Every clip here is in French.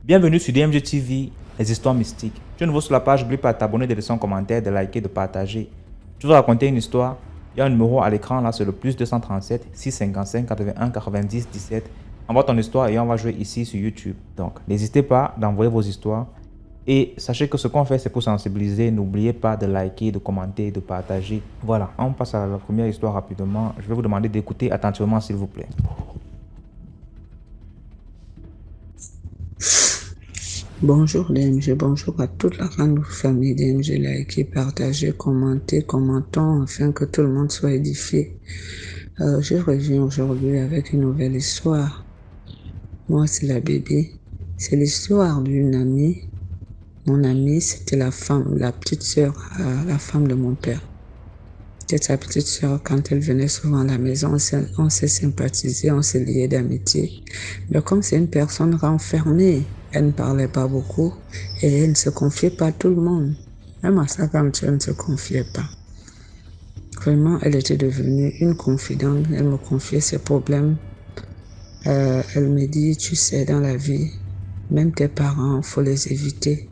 Bienvenue sur DMG TV, les histoires mystiques. Tu es nouveau sur la page, n'oublie pas de t'abonner, de laisser un commentaire, de liker, de partager. Tu veux raconter une histoire? Il y a un numéro à l'écran là, c'est le plus 237 655 81 90 17. Envoie ton histoire et on va jouer ici sur YouTube. Donc, n'hésitez pas d'envoyer vos histoires. Et sachez que ce qu'on fait, c'est pour sensibiliser. N'oubliez pas de liker, de commenter, de partager. Voilà, on passe à la première histoire rapidement. Je vais vous demander d'écouter attentivement, s'il vous plaît. Bonjour DMG, bonjour à toute la grande famille DMG, likez, partagez, commentez, commentons afin que tout le monde soit édifié. Je reviens aujourd'hui avec une nouvelle histoire. Moi, c'est la bébé. C'est l'histoire d'une amie. Mon amie, c'était la petite sœur, la femme de mon père. C'était sa petite sœur. Quand elle venait souvent à la maison, on s'est sympathisé, on s'est lié d'amitié. Mais comme c'est une personne renfermée, elle ne parlait pas beaucoup et elle ne se confiait pas à tout le monde. Même à sa grande sœur, elle ne se confiait pas. Vraiment, elle était devenue une confidente. Elle me confiait ses problèmes. Elle me dit, tu sais, dans la vie, même tes parents, il faut les éviter.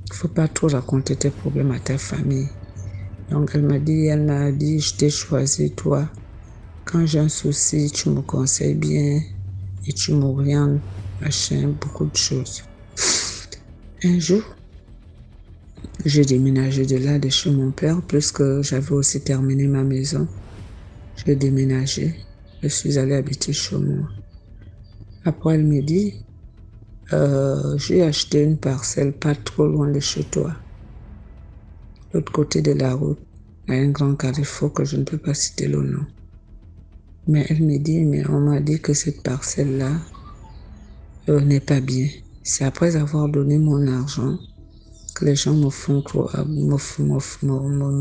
Il ne faut pas trop raconter tes problèmes à ta famille. Donc elle m'a dit, je t'ai choisi toi. Quand j'ai un souci, tu me conseilles bien et tu m'orientes, machin, beaucoup de choses. Un jour, j'ai déménagé de là, de chez mon père, puisque j'avais aussi terminé ma maison. J'ai déménagé, je suis allée habiter chez moi. Après, elle me dit, j'ai acheté une parcelle pas trop loin de chez toi. L'autre côté de la route, il y a un grand carrefour que je ne peux pas citer le nom. Mais elle me dit, mais on m'a dit que cette parcelle-là n'est pas bien. C'est après avoir donné mon argent que les gens me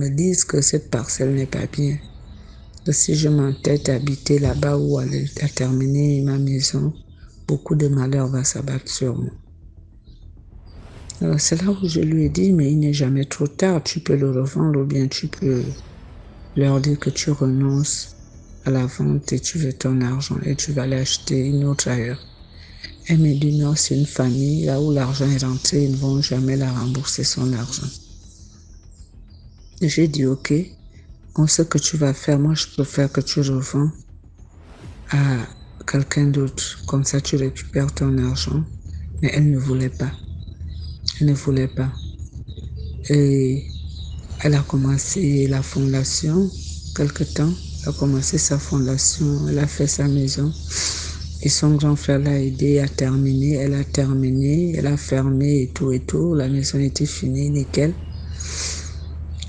disent que cette parcelle n'est pas bien. Que si je m'entête à habiter là-bas ou à terminer ma maison, beaucoup de malheur va s'abattre sur moi. Alors c'est là où je lui ai dit, mais il n'est jamais trop tard, tu peux le revendre ou bien tu peux leur dire que tu renonces à la vente et tu veux ton argent et tu vas l'acheter une autre ailleurs. Elle me dit non, c'est une famille, là où l'argent est rentré, ils ne vont jamais la rembourser son argent. Et j'ai dit ok, on sait que tu vas faire, moi je préfère que tu revends à quelqu'un d'autre, comme ça tu récupères ton argent. Mais elle ne voulait pas. Elle ne voulait pas. Et elle a commencé la fondation, quelque temps. Elle a commencé sa fondation, elle a fait sa maison. Et son grand frère l'a aidé à terminer. Elle a terminé, elle a fermé et tout. La maison était finie, nickel.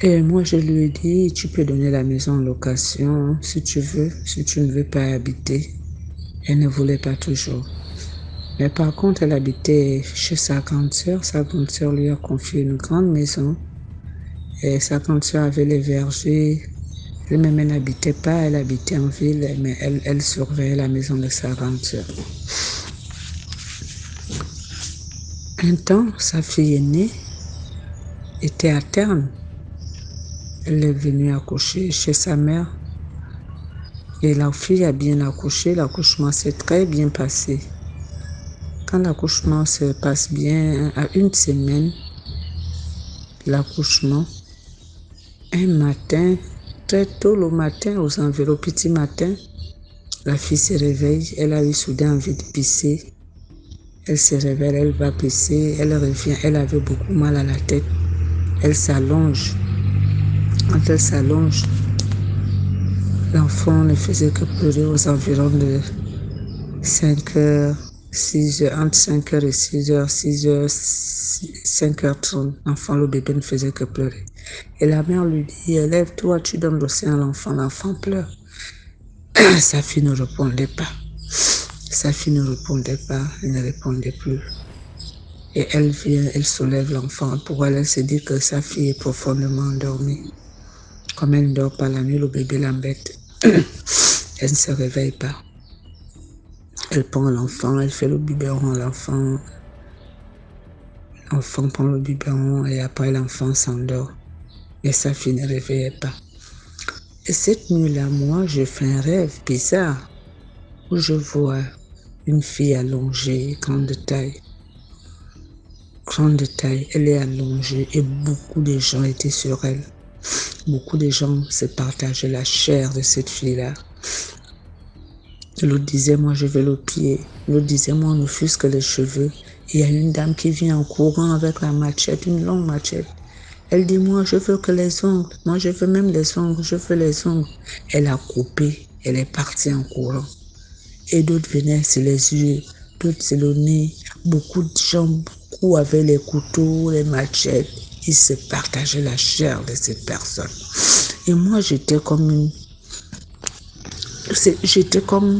Et moi, je lui ai dit, tu peux donner la maison en location si tu veux, si tu ne veux pas habiter. Elle ne voulait pas toujours. Mais par contre, elle habitait chez sa grande sœur. Sa grande sœur lui a confié une grande maison. Et sa grande sœur avait les vergers. Elle-même, elle n'habitait pas, elle habitait en ville, mais elle surveillait la maison de sa grande sœur. Un temps, sa fille aînée était à terme. Elle est venue accoucher chez sa mère. Et la fille a bien accouché, l'accouchement s'est très bien passé. Quand l'accouchement se passe bien, à une semaine, l'accouchement, un matin, très tôt le matin, aux environs petit matin, la fille se réveille, elle a eu soudain envie de pisser. Elle se réveille, elle va pisser, elle revient, elle avait beaucoup mal à la tête. Elle s'allonge. Quand elle s'allonge, l'enfant ne faisait que pleurer aux environs de 5 heures, 6 heures, entre 5 heures et 6 heures, 5h30, l'enfant, le bébé ne faisait que pleurer. Et la mère lui dit, lève-toi, tu donnes le sein à l'enfant, l'enfant pleure. Sa fille ne répondait pas. Sa fille ne répondait pas, elle ne répondait plus. Et elle vient, elle soulève l'enfant. Pour elle, elle se dit que sa fille est profondément endormie. Comme elle ne dort pas la nuit, le bébé l'embête. Elle ne se réveille pas. Elle prend l'enfant, elle fait le biberon à l'enfant. L'enfant prend le biberon et après l'enfant s'endort. Mais sa fille ne réveillait pas. Et cette nuit-là, moi, je fais un rêve bizarre où je vois une fille allongée, grande taille. grande taille, elle est allongée et beaucoup de gens étaient sur elle. Beaucoup de gens se partageaient la chair de cette fille-là. L'autre disait, moi je veux le pied. L'autre disait, moi on n'offusque les cheveux. Il y a une dame qui vient en courant avec la machette, une longue machette. Elle dit, moi je veux que les ongles. Moi je veux même les ongles, je veux les ongles. Elle a coupé, elle est partie en courant. Et d'autres venaient sur les yeux, d'autres sur le nez. Beaucoup de gens, beaucoup avaient les couteaux, les machettes. Ils se partageaient la chair de cette personne. Et moi j'étais comme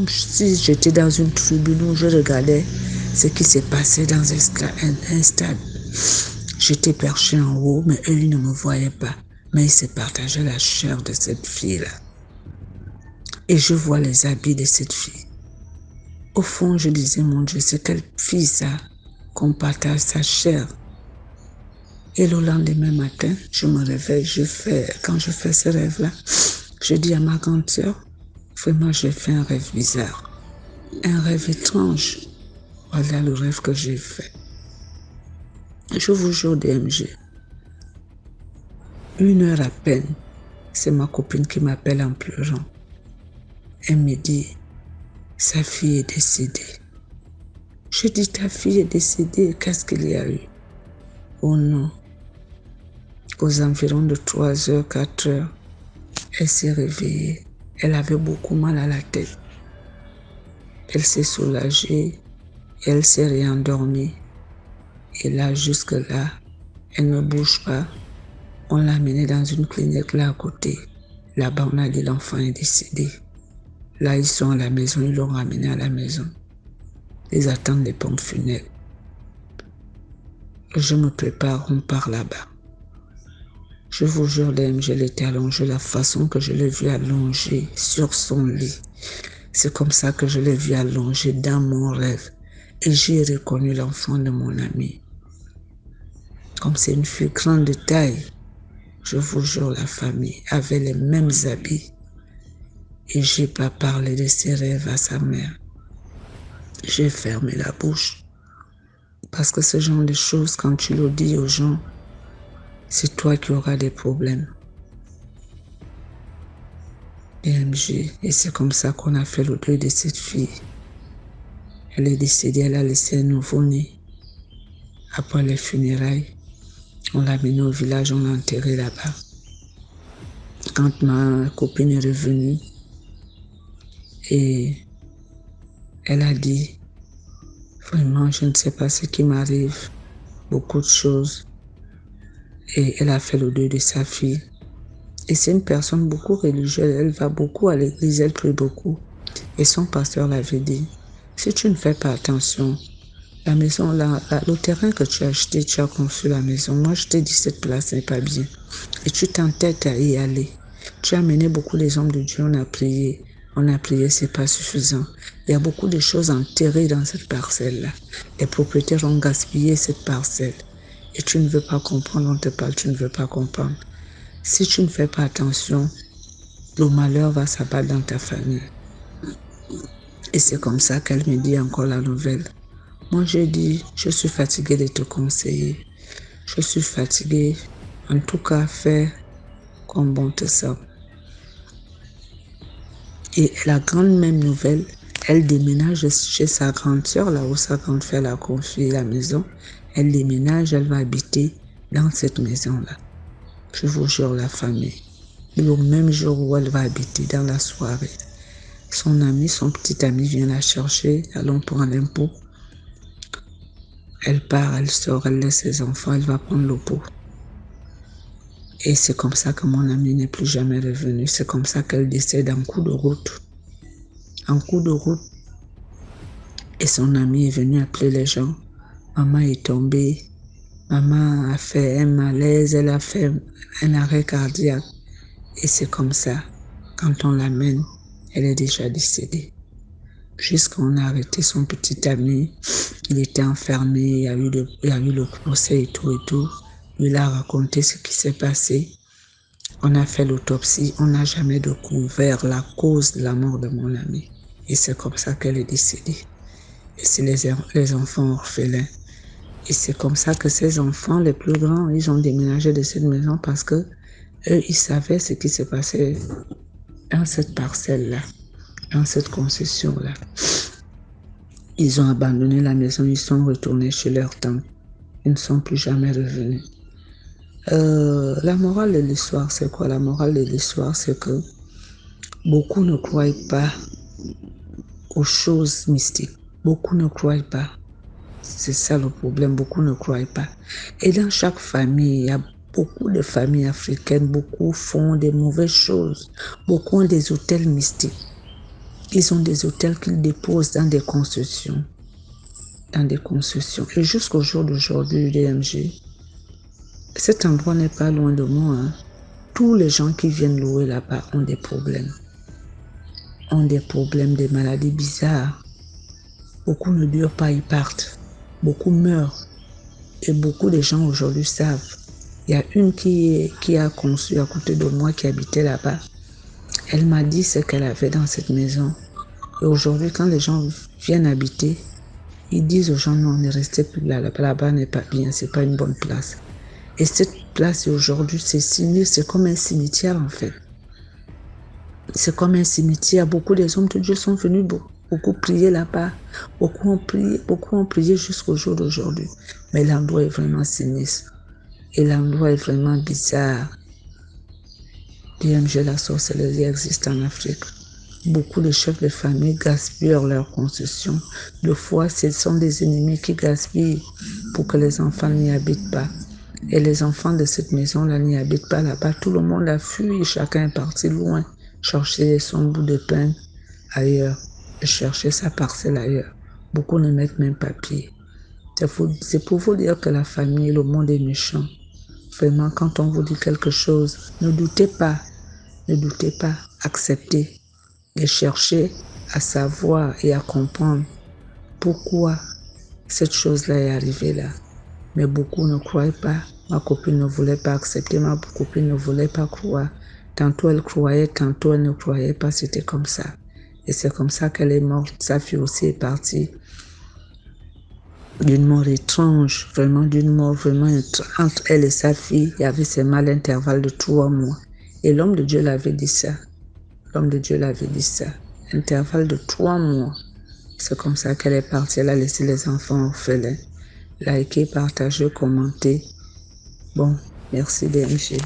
si j'étais dans une tribune où je regardais ce qui s'est passé dans un stade. J'étais perché en haut, mais eux, ils ne me voyaient pas. Mais ils se partageaient la chair de cette fille-là. Et je vois les habits de cette fille. Au fond, je disais, mon Dieu, c'est quelle fille ça, qu'on partage sa chair. Et le lendemain matin, je me réveille, quand je fais ce rêve-là, je dis à ma grande sœur, vraiment, j'ai fait un rêve bizarre, un rêve étrange. Voilà le rêve que j'ai fait. Je vous jure, DMG, 1 heure à peine, c'est ma copine qui m'appelle en pleurant. Elle me dit, sa fille est décédée. Je dis, ta fille est décédée, qu'est-ce qu'il y a eu? Oh non. Aux environs de 3 heures, 4 heures, elle s'est réveillée. Elle avait beaucoup mal à la tête. Elle s'est soulagée et elle s'est réendormie. Et là, jusque-là, elle ne bouge pas. On l'a amenée dans une clinique là à côté. Là-bas, on a dit l'enfant est décédé. Là, ils sont à la maison, ils l'ont ramené à la maison. Ils attendent les pompes funèbres. Je me prépare, on part là-bas. Je vous jure, DMG, elle était allongée, la façon que je l'ai vue allongée sur son lit. C'est comme ça que je l'ai vue allongée dans mon rêve. Et j'ai reconnu l'enfant de mon ami. Comme c'est une fille grande de taille, je vous jure, la famille avait les mêmes habits. Et j'ai pas parlé de ses rêves à sa mère. J'ai fermé la bouche. Parce que ce genre de choses, quand tu le dis aux gens, c'est toi qui auras des problèmes. DMG, et c'est comme ça qu'on a fait le deuil de cette fille. Elle est décédée, elle a laissé un nouveau-né. Après les funérailles, on l'a amenée au village, on l'a enterrée là-bas. Quand ma copine est revenue, et elle a dit, vraiment, je ne sais pas ce qui m'arrive, beaucoup de choses. Et elle a fait le deuil de sa fille. Et c'est une personne beaucoup religieuse, elle va beaucoup à l'église, elle prie beaucoup. Et son pasteur l'avait dit, si tu ne fais pas attention, la maison, le terrain que tu as acheté, tu as conçu la maison. Moi, je t'ai dit, cette place n'est pas bien. Et tu t'entêtes à y aller. Tu as mené beaucoup les hommes de Dieu, on a prié. On a prié, c'est pas suffisant. Il y a beaucoup de choses enterrées dans cette parcelle-là. Les propriétaires ont gaspillé cette parcelle. Et tu ne veux pas comprendre, on te parle, tu ne veux pas comprendre. Si tu ne fais pas attention, le malheur va s'abattre dans ta famille. Et c'est comme ça qu'elle me dit encore la nouvelle. Moi, j'ai dit, je suis fatiguée de te conseiller. Je suis fatiguée. En tout cas, fais comme bon te semble. Et la grande même nouvelle, elle déménage chez sa grande sœur, là où sa grande sœur a confié la maison. Elle déménage, elle va habiter dans cette maison-là. Je vous jure, la famille. Le même jour où elle va habiter, dans la soirée, son ami, son petit ami vient la chercher, allons prendre un pot. Elle part, elle sort, elle laisse ses enfants, elle va prendre le pot. Et c'est comme ça que mon amie n'est plus jamais revenue. C'est comme ça qu'elle décède en cours de route. En cours de route. Et son amie est venue appeler les gens. Maman est tombée. Maman a fait un malaise. Elle a fait un arrêt cardiaque. Et c'est comme ça. Quand on l'amène, elle est déjà décédée. Jusqu'on a arrêté son petit ami. Il était enfermé. Il y a eu le procès et tout et tout. Il a raconté ce qui s'est passé. On a fait l'autopsie. On n'a jamais découvert la cause de la mort de mon amie. Et c'est comme ça qu'elle est décédée. Et c'est les enfants orphelins. Et c'est comme ça que ces enfants, les plus grands, ils ont déménagé de cette maison parce que eux, ils savaient ce qui se passait dans cette parcelle-là, dans cette concession-là. Ils ont abandonné la maison, ils sont retournés chez leur tante. Ils ne sont plus jamais revenus. La morale de l'histoire, c'est quoi? La morale de l'histoire, c'est que beaucoup ne croient pas aux choses mystiques. Beaucoup ne croient pas. C'est ça le problème, beaucoup ne croient pas. Et dans chaque famille, il y a beaucoup de familles africaines, beaucoup font des mauvaises choses. Beaucoup ont des hôtels mystiques. Ils ont des hôtels qu'ils déposent dans des concessions. Et jusqu'au jour d'aujourd'hui, DMG, cet endroit n'est pas loin de moi. Hein. Tous les gens qui viennent louer là-bas ont des problèmes. Ont des problèmes, des maladies bizarres. Beaucoup ne durent pas, ils partent. Beaucoup meurent. Et beaucoup de gens aujourd'hui savent. Il y a une qui a conçu à côté de moi, qui habitait là-bas. Elle m'a dit ce qu'elle avait dans cette maison. Et aujourd'hui, quand les gens viennent habiter, ils disent aux gens, non, ne restez plus là. Là-bas n'est pas bien, c'est pas une bonne place. Et cette place, aujourd'hui, c'est sinistre, c'est comme un cimetière, en fait. C'est comme un cimetière. Beaucoup des hommes de Dieu sont venus beaucoup prier là-bas. Beaucoup ont prié jusqu'au jour d'aujourd'hui. Mais l'endroit est vraiment sinistre. Et l'endroit est vraiment bizarre. DMG, la sorcellerie existe en Afrique. Beaucoup de chefs de famille gaspillent leurs concessions. Deux fois, ce sont des ennemis qui gaspillent pour que les enfants n'y habitent pas. Et les enfants de cette maison-là n'y habitent pas là-bas. Tout le monde a fui, chacun est parti loin, chercher son bout de pain ailleurs, chercher sa parcelle ailleurs. Beaucoup ne mettent même pas pied. C'est pour vous dire que la famille, le monde est méchant. Vraiment, quand on vous dit quelque chose, ne doutez pas, acceptez et cherchez à savoir et à comprendre pourquoi cette chose-là est arrivée là. Mais beaucoup ne croient pas. Ma copine ne voulait pas accepter, ma copine ne voulait pas croire. Tantôt elle croyait, tantôt elle ne croyait pas, c'était comme ça. Et c'est comme ça qu'elle est morte. Sa fille aussi est partie d'une mort étrange, vraiment d'une mort vraiment étrange. Entre elle et sa fille, il y avait seulement l'intervalle de 3 mois. Et l'homme de Dieu l'avait dit ça. Intervalle de 3 mois. C'est comme ça qu'elle est partie. Elle a laissé les enfants orphelins. Likez, partagez, commentez. Bon, merci DMG.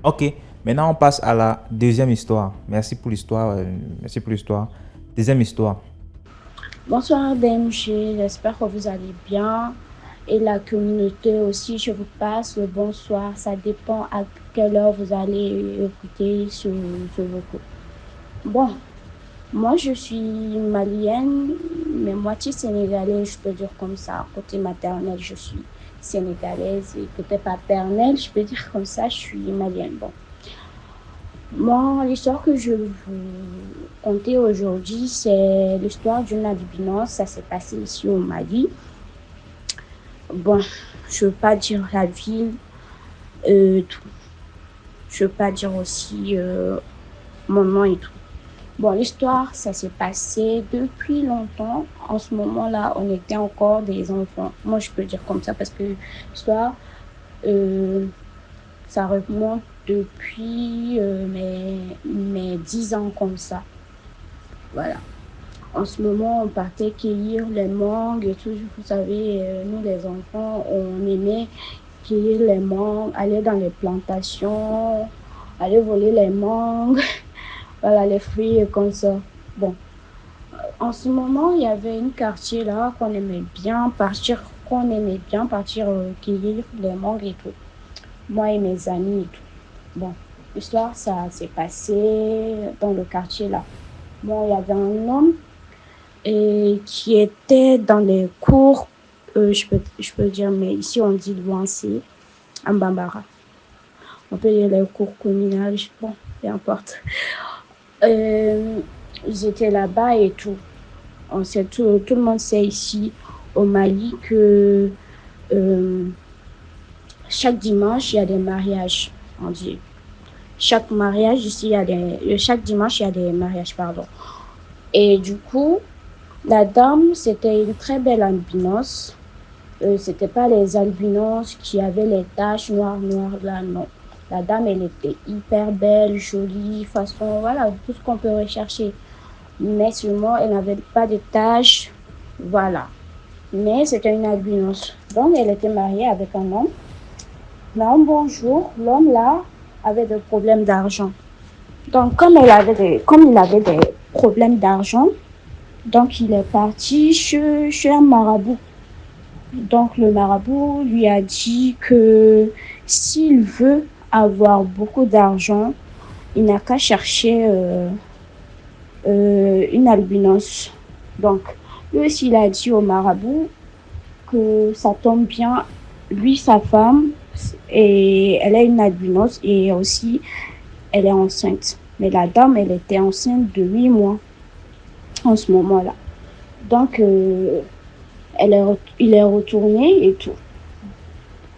Ok, maintenant on passe à la deuxième histoire. Merci pour l'histoire. Deuxième histoire. Bonsoir DMG, j'espère que vous allez bien. Et la communauté aussi, je vous passe le bonsoir. Ça dépend à quelle heure vous allez écouter ce vocaux. Bon, moi je suis malienne, mais moitié sénégalaise, je peux dire comme ça. Côté maternel, je suis sénégalaise. Et côté paternel, je peux dire comme ça, je suis malienne. Bon. Moi, l'histoire que je vais vous conter aujourd'hui, c'est l'histoire d'une albinose. Ça s'est passé ici au Mali. Bon, je ne veux pas dire la ville, tout. Je ne veux pas dire aussi mon nom et tout. Bon, l'histoire, ça s'est passé depuis longtemps. En ce moment-là, on était encore des enfants. Moi, je peux dire comme ça parce que l'histoire, ça remonte depuis mes 10 ans comme ça. Voilà. En ce moment, on partait cueillir les mangues et tout. Vous savez, nous les enfants, on aimait cueillir les mangues, aller dans les plantations, aller voler les mangues, voilà, les fruits comme ça. Bon. En ce moment, il y avait un quartier là qu'on aimait bien partir cueillir les mangues et tout. Moi et mes amis et tout. Bon, l'histoire, ça s'est passé dans le quartier là. Bon, il y avait un homme qui était dans les cours, je peux dire, mais ici on dit Louancé, en Bambara. On peut dire les cours communales, bon, peu importe. Ils étaient là-bas et tout. On sait tout le monde sait ici au Mali que chaque dimanche, il y a des mariages, on dit. Chaque dimanche, il y a des mariages, pardon. Et du coup, la dame, c'était une très belle albinos. C'était pas les albinos qui avaient les taches noires, là, non. La dame, elle était hyper belle, jolie, façon, voilà, tout ce qu'on peut rechercher. Mais seulement, elle n'avait pas de taches, voilà. Mais c'était une albinos. Donc, elle était mariée avec un homme. Mais un bon jour, l'homme là avait des problèmes d'argent. Donc, comme il avait des problèmes d'argent, donc il est parti chez un marabout. Donc, le marabout lui a dit que s'il veut avoir beaucoup d'argent, il n'a qu'à chercher une albinos. Donc, lui aussi, il a dit au marabout que ça tombe bien, lui, sa femme, et elle est une albinos et aussi, elle est enceinte. Mais la dame, elle était enceinte de 8 mois en ce moment-là. Donc, il est retourné et tout.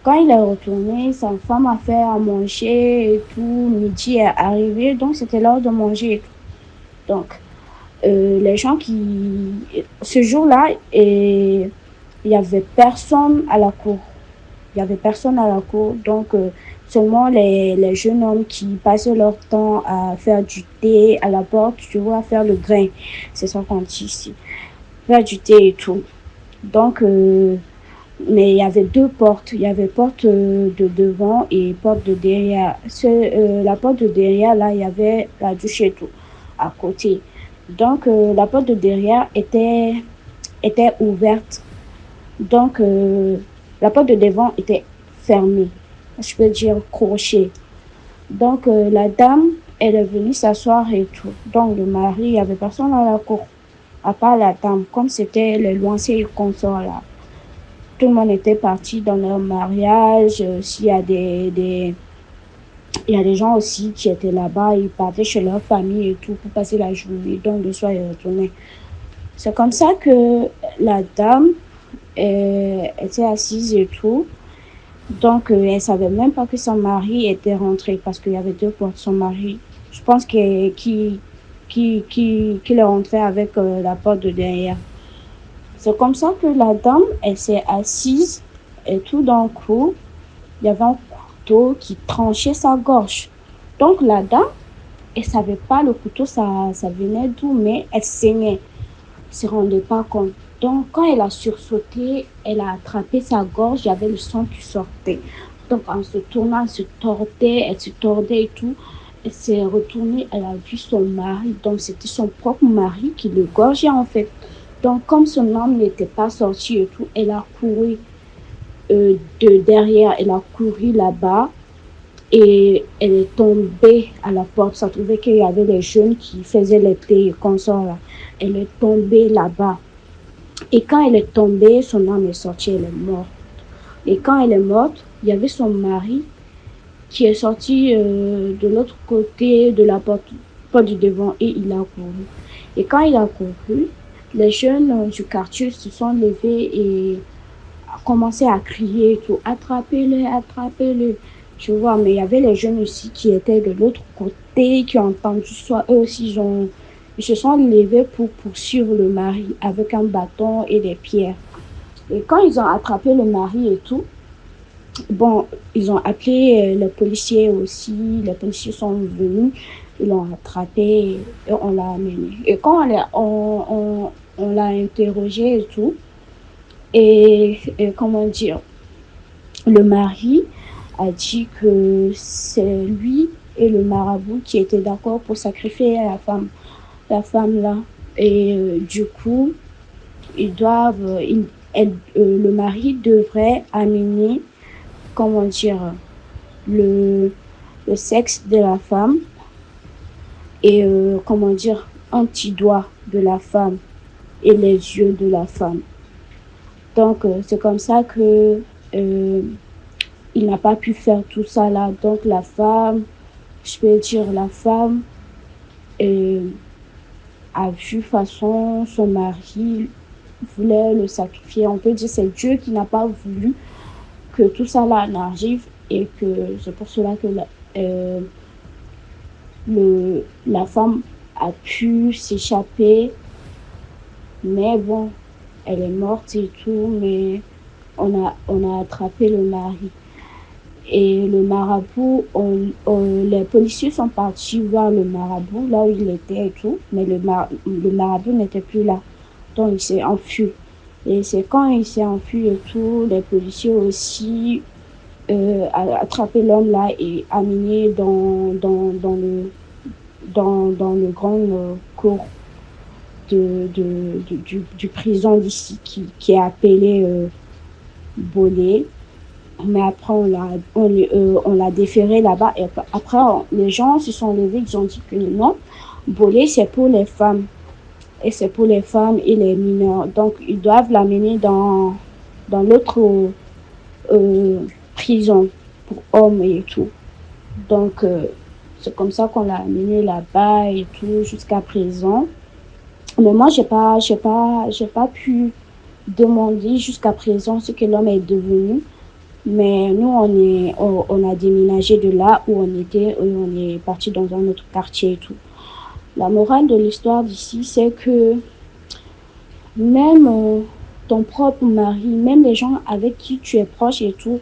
Quand il est retourné, sa femme a fait à manger et tout. Midi est arrivé, donc c'était l'heure de manger et tout. Donc, les gens qui... Ce jour-là, il n'y avait personne à la cour. Il n'y avait personne à la cour, donc seulement les jeunes hommes qui passaient leur temps à faire du thé à la porte, tu vois, à faire le grain. C'est ça qu'on dit ici. Faire du thé et tout. Donc, mais il y avait deux portes. Il y avait porte de devant et porte de derrière. La porte de derrière, là, il y avait la douche et tout à côté. Donc, la porte de derrière était ouverte. Donc, la porte de devant était fermée. Je peux dire crochet. Donc, la dame, elle est venue s'asseoir et tout. Donc, le mari, il n'y avait personne à la cour, à part la dame. Comme c'était les loisirs consorts là. Tout le monde était parti dans leur mariage. S'il y a il y a des gens aussi qui étaient là-bas. Ils partaient chez leur famille et tout pour passer la journée. Donc, le soir, ils retournaient. C'est comme ça que la dame était assise et tout. Donc, elle ne savait même pas que son mari était rentré parce qu'il y avait deux portes. Son mari, je pense qu'il est rentré avec la porte de derrière. C'est comme ça que la dame, elle s'est assise et tout d'un coup, il y avait un couteau qui tranchait sa gorge. Donc, la dame, elle ne savait pas le couteau, ça venait d'où, mais elle saignait. Elle ne se rendait pas compte. Donc, quand elle a sursauté, elle a attrapé sa gorge, il y avait le sang qui sortait. Donc, en se tournant, elle se tordait et tout. Elle s'est retournée, elle a vu son mari. Donc, c'était son propre mari qui le gorgeait en fait. Donc, comme son homme n'était pas sorti et tout, elle a couru de derrière, elle a couru là-bas et elle est tombée à la porte. Ça trouvait qu'il y avait les jeunes qui faisaient les thés et consorts là. Elle est tombée là-bas. Et quand elle est tombée, son âme est sortie, elle est morte. Et quand elle est morte, il y avait son mari qui est sorti de l'autre côté de la porte du devant et il a couru. Et quand il a couru, les jeunes du quartier se sont levés et ont commencé à crier et tout. Attrapez-le, attrapez-le. Tu vois, mais il y avait les jeunes aussi qui étaient de l'autre côté, qui ont entendu soit eux aussi, ils se sont levés pour poursuivre le mari avec un bâton et des pierres. Et quand ils ont attrapé le mari et tout, bon, ils ont appelé les policiers aussi. Les policiers sont venus, ils l'ont attrapé et on l'a amené. Et quand on l'a interrogé et tout, et comment dire, le mari a dit que c'est lui et le marabout qui étaient d'accord pour sacrifier la femme là. Et du coup, le mari devrait amener, comment dire, le sexe de la femme et, comment dire, un petit doigt de la femme et les yeux de la femme. Donc, c'est comme ça que il n'a pas pu faire tout ça là. Donc, la femme, je peux dire, la femme a vu façon son mari voulait le sacrifier. On peut dire que c'est Dieu qui n'a pas voulu que tout ça là n'arrive et que c'est pour cela que la femme a pu s'échapper. Mais bon, elle est morte et tout, mais on a attrapé le mari. Et le marabout, les policiers sont partis voir le marabout, là où il était et tout, mais le marabout n'était plus là. Donc il s'est enfui. Et c'est quand il s'est enfui et tout, les policiers aussi attrapé l'homme là et amené dans le grand cours du prison d'ici qui est appelé Bolé. Mais après, on l'a déféré là-bas. Et après, les gens se sont levés, ils ont dit que non, Bolé, c'est pour les femmes. Et c'est pour les femmes et les mineurs. Donc, ils doivent l'amener dans l'autre prison pour hommes et tout. Donc, c'est comme ça qu'on l'a amené là-bas et tout jusqu'à présent. Mais moi, j'ai pas pu demander jusqu'à présent ce que l'homme est devenu. Mais nous, on a déménagé de là où on était, et on est parti dans un autre quartier et tout. La morale de l'histoire d'ici, c'est que même ton propre mari, même les gens avec qui tu es proche et tout,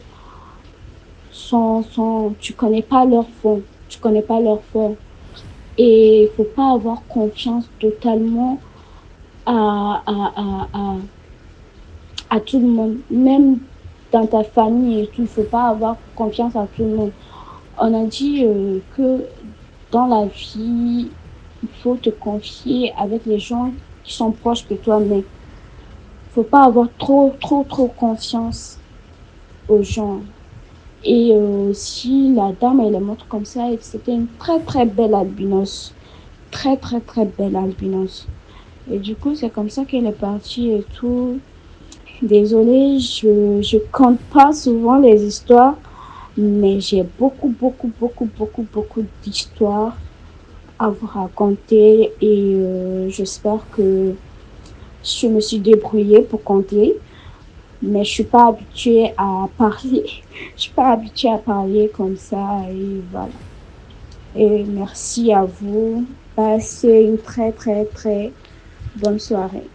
tu connais pas leur fond, tu connais pas leur fond. Et il faut pas avoir confiance totalement à tout le monde, même dans ta famille et tout, il faut pas avoir confiance à tout le monde. On a dit que dans la vie, il faut te confier avec les gens qui sont proches de toi, mais il faut pas avoir trop confiance aux gens. Et si la dame, elle est morte comme ça, c'était une très belle albinos. Très belle albinos. Et du coup, c'est comme ça qu'elle est partie et tout. Désolée, je compte pas souvent les histoires, mais j'ai beaucoup d'histoires à vous raconter et j'espère que je me suis débrouillée pour compter, mais je suis pas habituée à parler. Je suis pas habituée à parler comme ça et voilà. Et merci à vous. Passez une très bonne soirée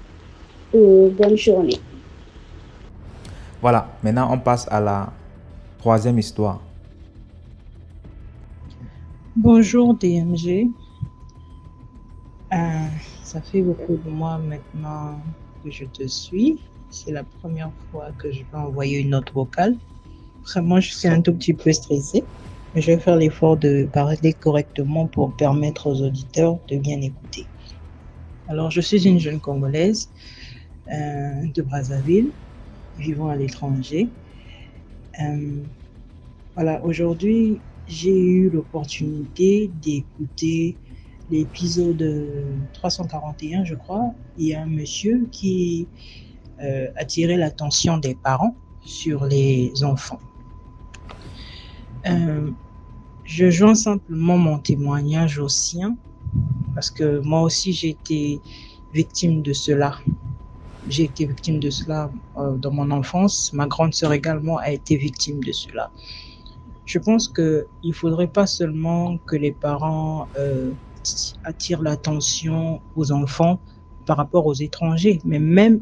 ou bonne journée. Voilà, maintenant on passe à la troisième histoire. Bonjour DMG. Ça fait beaucoup de mois maintenant que je te suis. C'est la première fois que je vais envoyer une note vocale. Vraiment, je suis un tout petit peu stressée. Mais je vais faire l'effort de parler correctement pour permettre aux auditeurs de bien écouter. Alors, je suis une jeune Congolaise de Brazzaville, vivant à l'étranger. Voilà, aujourd'hui, j'ai eu l'opportunité d'écouter l'épisode 341, je crois. Il y a un monsieur qui attirait l'attention des parents sur les enfants. Je joins simplement mon témoignage au sien parce que moi aussi j'ai été victime de cela. J'ai été victime de cela dans mon enfance. Ma grande sœur également a été victime de cela. Je pense qu'il ne faudrait pas seulement que les parents attirent l'attention aux enfants par rapport aux étrangers, mais même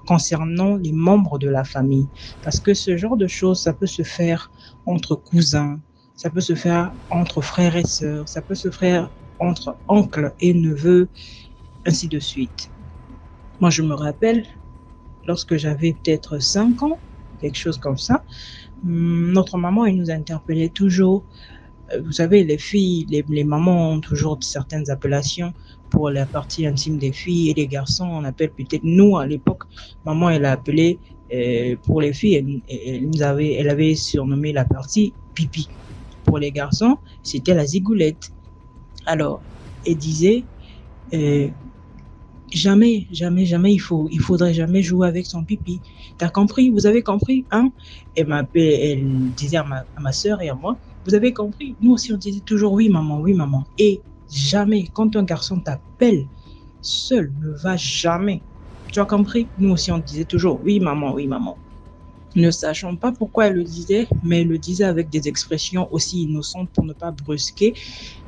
concernant les membres de la famille. Parce que ce genre de choses, ça peut se faire entre cousins, ça peut se faire entre frères et sœurs, ça peut se faire entre oncles et neveux, ainsi de suite. Moi, je me rappelle, lorsque j'avais peut-être 5 ans, quelque chose comme ça, notre maman, elle nous interpellait toujours. Vous savez, les filles, les mamans ont toujours certaines appellations pour la partie intime des filles, et les garçons, on appelle peut-être, nous à l'époque, maman, elle a appelé pour les filles, elle avait surnommé la partie pipi. Pour les garçons, c'était la zigoulette. Alors, elle disait, jamais, il faudrait jamais jouer avec son pipi. T'as compris? Vous avez compris, hein? Elle disait à ma sœur et à moi, vous avez compris? Nous aussi, on disait toujours oui, maman. Et jamais, quand un garçon t'appelle, seul ne va jamais. Tu as compris? Nous aussi, on disait toujours oui, maman. Ne sachant pas pourquoi elle le disait, mais elle le disait avec des expressions aussi innocentes pour ne pas brusquer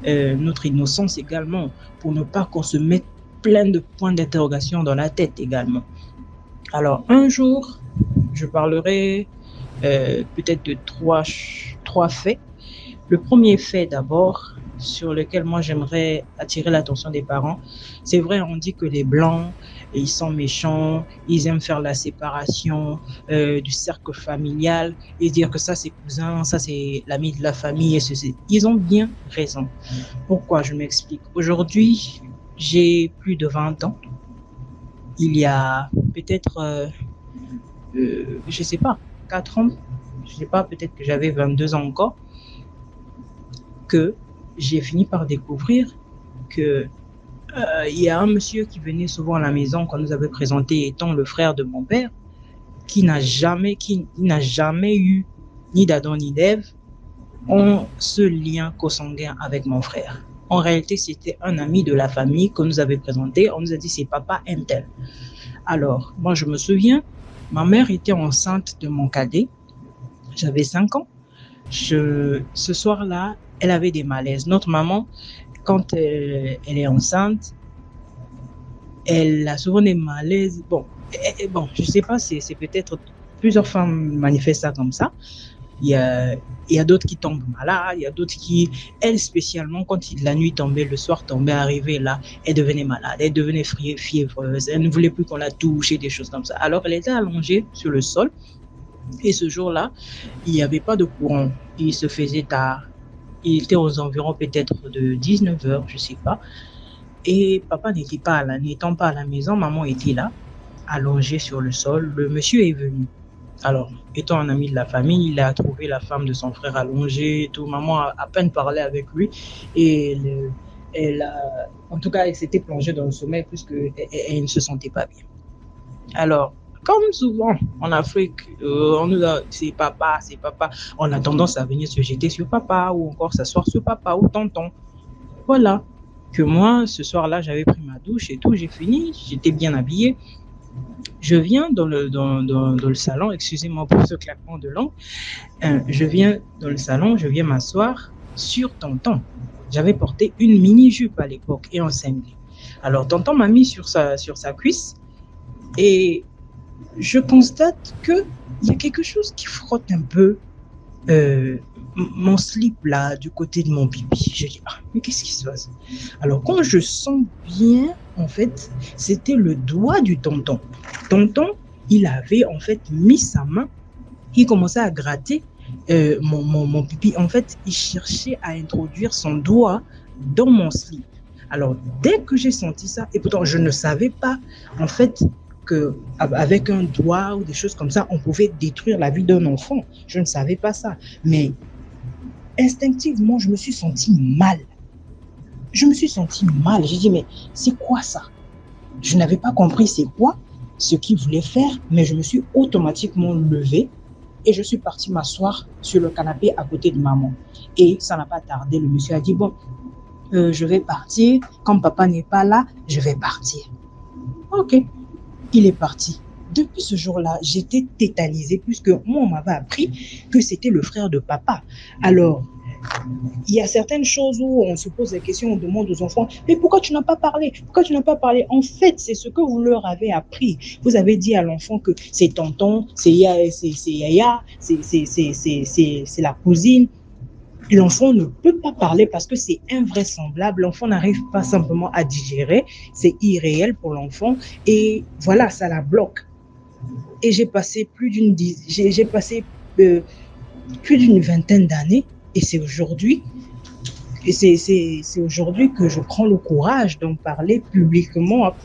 notre innocence également, pour ne pas qu'on se mette plein de points d'interrogation dans la tête également. Alors, un jour, je parlerai peut-être de trois faits. Le premier fait d'abord, sur lequel moi j'aimerais attirer l'attention des parents, c'est vrai, on dit que les Blancs, ils sont méchants, ils aiment faire la séparation du cercle familial et dire que ça c'est cousin, ça c'est l'ami de la famille et ceci. Ils ont bien raison. Pourquoi? Je m'explique. Aujourd'hui, j'ai plus de 20 ans. Il y a peut-être, je sais pas, 4 ans, je sais pas, peut-être que j'avais 22 ans encore, que j'ai fini par découvrir que il y a un monsieur qui venait souvent à la maison qu'on nous avait présenté étant le frère de mon père, qui n'a jamais eu ni d'Adam ni d'Ève, ont ce lien consanguin avec mon frère. En réalité, c'était un ami de la famille qu'on nous avait présenté. On nous a dit c'est papa un tel. Alors, moi je me souviens, ma mère était enceinte de mon cadet. J'avais 5 ans. Ce soir-là, elle avait des malaises. Notre maman, quand elle est enceinte, elle a souvent des malaises. Bon, je ne sais pas, c'est peut-être plusieurs femmes manifestent ça comme ça. Il y a d'autres qui tombent malades, il y a d'autres qui, elle spécialement, quand la nuit tombait, le soir tombait, arrivait là, elle devenait malade, elle devenait fiévreuse, elle ne voulait plus qu'on la touche et des choses comme ça. Alors elle était allongée sur le sol et ce jour-là, il n'y avait pas de courant, il se faisait tard, il était aux environs peut-être de 19h, je ne sais pas, et papa n'étant pas à la maison, maman était là, allongée sur le sol, le monsieur est venu. Alors, étant un ami de la famille, il a trouvé la femme de son frère allongée et tout. Maman a à peine parlé avec lui et en tout cas, elle s'était plongée dans le sommeil puisqu'elle ne se sentait pas bien. Alors, comme souvent en Afrique, on nous a c'est papa. On a tendance à venir se jeter sur papa ou encore s'asseoir sur papa ou tonton. Voilà. Que moi, ce soir-là, j'avais pris ma douche et tout, j'ai fini, j'étais bien habillée. Je viens dans le salon, excusez-moi pour ce claquement de langue, je viens dans le salon, je viens m'asseoir sur tonton. J'avais porté une mini-jupe à l'époque et un cinglé. Alors tonton m'a mis sur sa cuisse et je constate qu'il y a quelque chose qui frotte un peu mon slip là du côté de mon pipi. Je dis mais qu'est-ce qui se passe? Alors quand je sens bien, en fait, c'était le doigt du tonton. Tonton, il avait en fait mis sa main, il commençait à gratter mon pipi. En fait, il cherchait à introduire son doigt dans mon slip. Alors dès que j'ai senti ça, et pourtant je ne savais pas en fait qu'avec un doigt ou des choses comme ça, on pouvait détruire la vie d'un enfant. Je ne savais pas ça. Mais instinctivement, je me suis sentie mal. J'ai dit, mais c'est quoi ça? Je n'avais pas compris c'est quoi ce qu'il voulait faire, mais je me suis automatiquement levée et je suis partie m'asseoir sur le canapé à côté de maman. Et ça n'a pas tardé. Le monsieur a dit, bon, je vais partir. Comme papa n'est pas là, je vais partir. Ok. Il est parti. Depuis ce jour-là, j'étais tétanisée puisque moi, on m'avait appris que c'était le frère de papa. Alors, il y a certaines choses où on se pose la question, on demande aux enfants, mais pourquoi tu n'as pas parlé? En fait, c'est ce que vous leur avez appris. Vous avez dit à l'enfant que c'est tonton, c'est Yaya, c'est la cousine. L'enfant ne peut pas parler parce que c'est invraisemblable. L'enfant n'arrive pas simplement à digérer. C'est irréel pour l'enfant. Et voilà, ça la bloque. Et j'ai passé plus d'une vingtaine d'années. Et c'est aujourd'hui que je prends le courage d'en parler publiquement à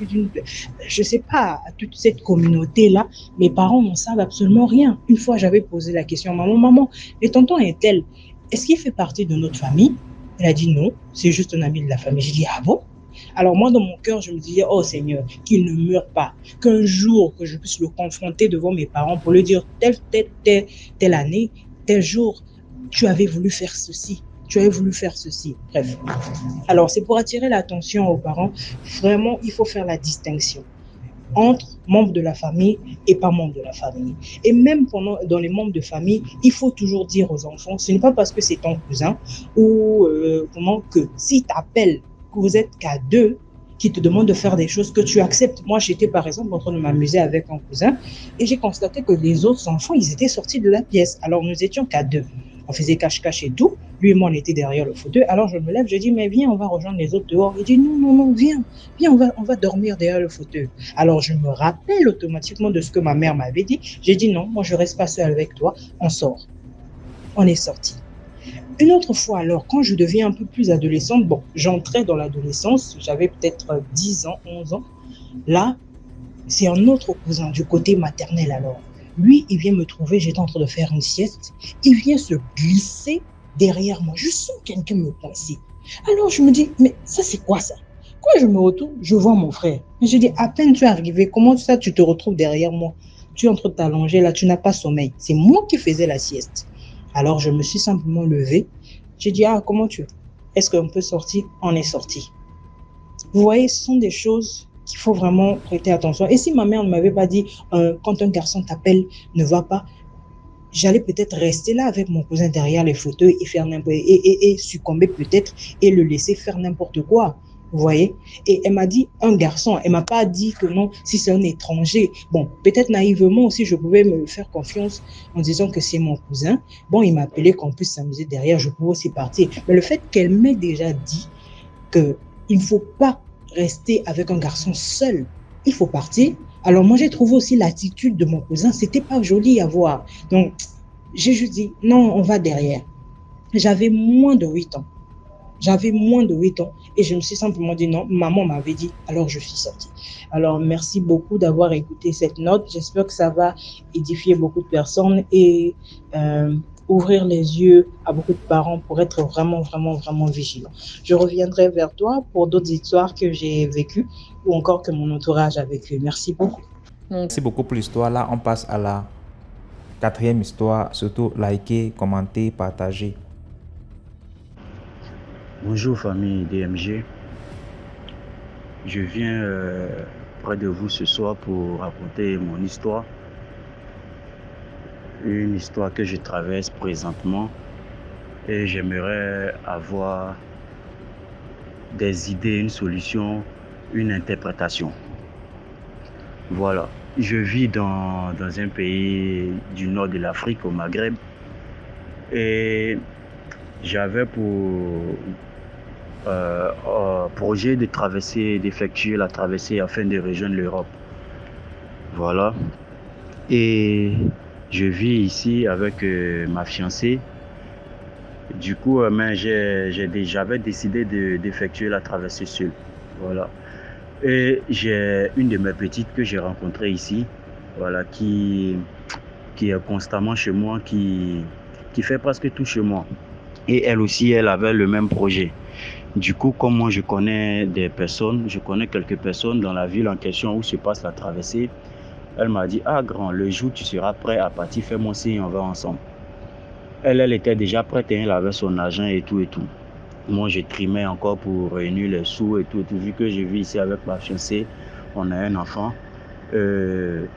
je sais pas, à toute cette communauté-là. Mes parents n'en savent absolument rien. Une fois, j'avais posé la question, maman, et tonton est-elle? Est-ce qu'il fait partie de notre famille? Elle a dit non, c'est juste un ami de la famille. J'ai dit ah bon? Alors moi, dans mon cœur, je me disais, oh Seigneur, qu'il ne meure pas, qu'un jour que je puisse le confronter devant mes parents pour lui dire telle année, tel jour, tu avais voulu faire ceci. Bref. Alors c'est pour attirer l'attention aux parents. Vraiment, il faut faire la distinction entre membres de la famille et pas membres de la famille. Et même dans les membres de famille, il faut toujours dire aux enfants, ce n'est pas parce que c'est ton cousin ou que s'il t'appelle, que vous êtes qu'à deux, qui te demandent de faire des choses que tu acceptes. Moi, j'étais par exemple en train de m'amuser avec un cousin et j'ai constaté que les autres enfants, ils étaient sortis de la pièce. Alors, nous étions qu'à deux. On faisait cache-cache et tout. Lui et moi, on était derrière le fauteuil. Alors, je me lève, je dis, mais viens, on va rejoindre les autres dehors. Il dit, non, non, non, viens, on va dormir derrière le fauteuil. Alors, je me rappelle automatiquement de ce que ma mère m'avait dit. J'ai dit, non, moi, je reste pas seule avec toi. On sort. On est sorti. Une autre fois, alors, quand je deviens un peu plus adolescente, bon, j'entrais dans l'adolescence, j'avais peut-être 10 ans, 11 ans. Là, c'est un autre cousin du côté maternel alors. Lui, il vient me trouver, j'étais en train de faire une sieste. Il vient se glisser derrière moi. Je sens quelqu'un me pincer. Alors, je me dis, mais ça, c'est quoi ça? Quand je me retourne, je vois mon frère. Et je dis, à peine tu es arrivé, comment ça, tu te retrouves derrière moi? Tu es en train de t'allonger là, tu n'as pas sommeil. C'est moi qui faisais la sieste. Alors, je me suis simplement levée. J'ai dit, ah, comment tu es? Est-ce qu'on peut sortir? On est sorti. Vous voyez, ce sont des choses qu'il faut vraiment prêter attention. Et si ma mère ne m'avait pas dit, quand un garçon t'appelle, ne va pas, j'allais peut-être rester là avec mon cousin derrière les fauteuils et faire et succomber peut-être et le laisser faire n'importe quoi. Vous voyez? Et elle m'a dit un garçon. Elle m'a pas dit que non, si c'est un étranger. Bon, peut-être naïvement aussi, je pouvais me faire confiance en disant que c'est mon cousin. Bon, il m'a appelé qu'on puisse s'amuser derrière. Je pouvais aussi partir. Mais le fait qu'elle m'ait déjà dit qu'il ne faut pas rester avec un garçon seul, il faut partir. Alors moi, j'ai trouvé aussi l'attitude de mon cousin. C'était pas joli à voir. Donc, j'ai juste dit, non, on va derrière. J'avais moins de 8 ans. Et je me suis simplement dit non, maman m'avait dit, alors je suis sortie. Alors merci beaucoup d'avoir écouté cette note. J'espère que ça va édifier beaucoup de personnes et ouvrir les yeux à beaucoup de parents pour être vraiment, vraiment, vraiment vigilants. Je reviendrai vers toi pour d'autres histoires que j'ai vécues ou encore que mon entourage a vécues. Merci beaucoup. Merci beaucoup pour l'histoire. Là, on passe à la 4e histoire. Surtout, likez, commentez, partagez. Bonjour famille DMG, je viens près de vous ce soir pour raconter mon histoire, une histoire que je traverse présentement et j'aimerais avoir des idées, une solution, une interprétation. Voilà, je vis dans un pays du nord de l'Afrique, au Maghreb, et j'avais pour projet d'effectuer la traversée afin de rejoindre l'Europe. Voilà. Et je vis ici avec ma fiancée. Du coup, j'avais décidé d'effectuer la traversée seule. Voilà. Et j'ai une de mes petites que j'ai rencontrée ici, voilà, qui est constamment chez moi, qui fait presque tout chez moi. Et elle aussi, elle avait le même projet. Du coup, comme moi, je connais quelques personnes dans la ville en question où se passe la traversée. Elle m'a dit, ah grand, le jour où tu seras prêt à partir, fais-moi signe, on va ensemble. Elle était déjà prête, elle avait son argent et tout et tout. Moi, je trimais encore pour réunir les sous et tout. Vu que je vis ici avec ma fiancée, on a un enfant. Je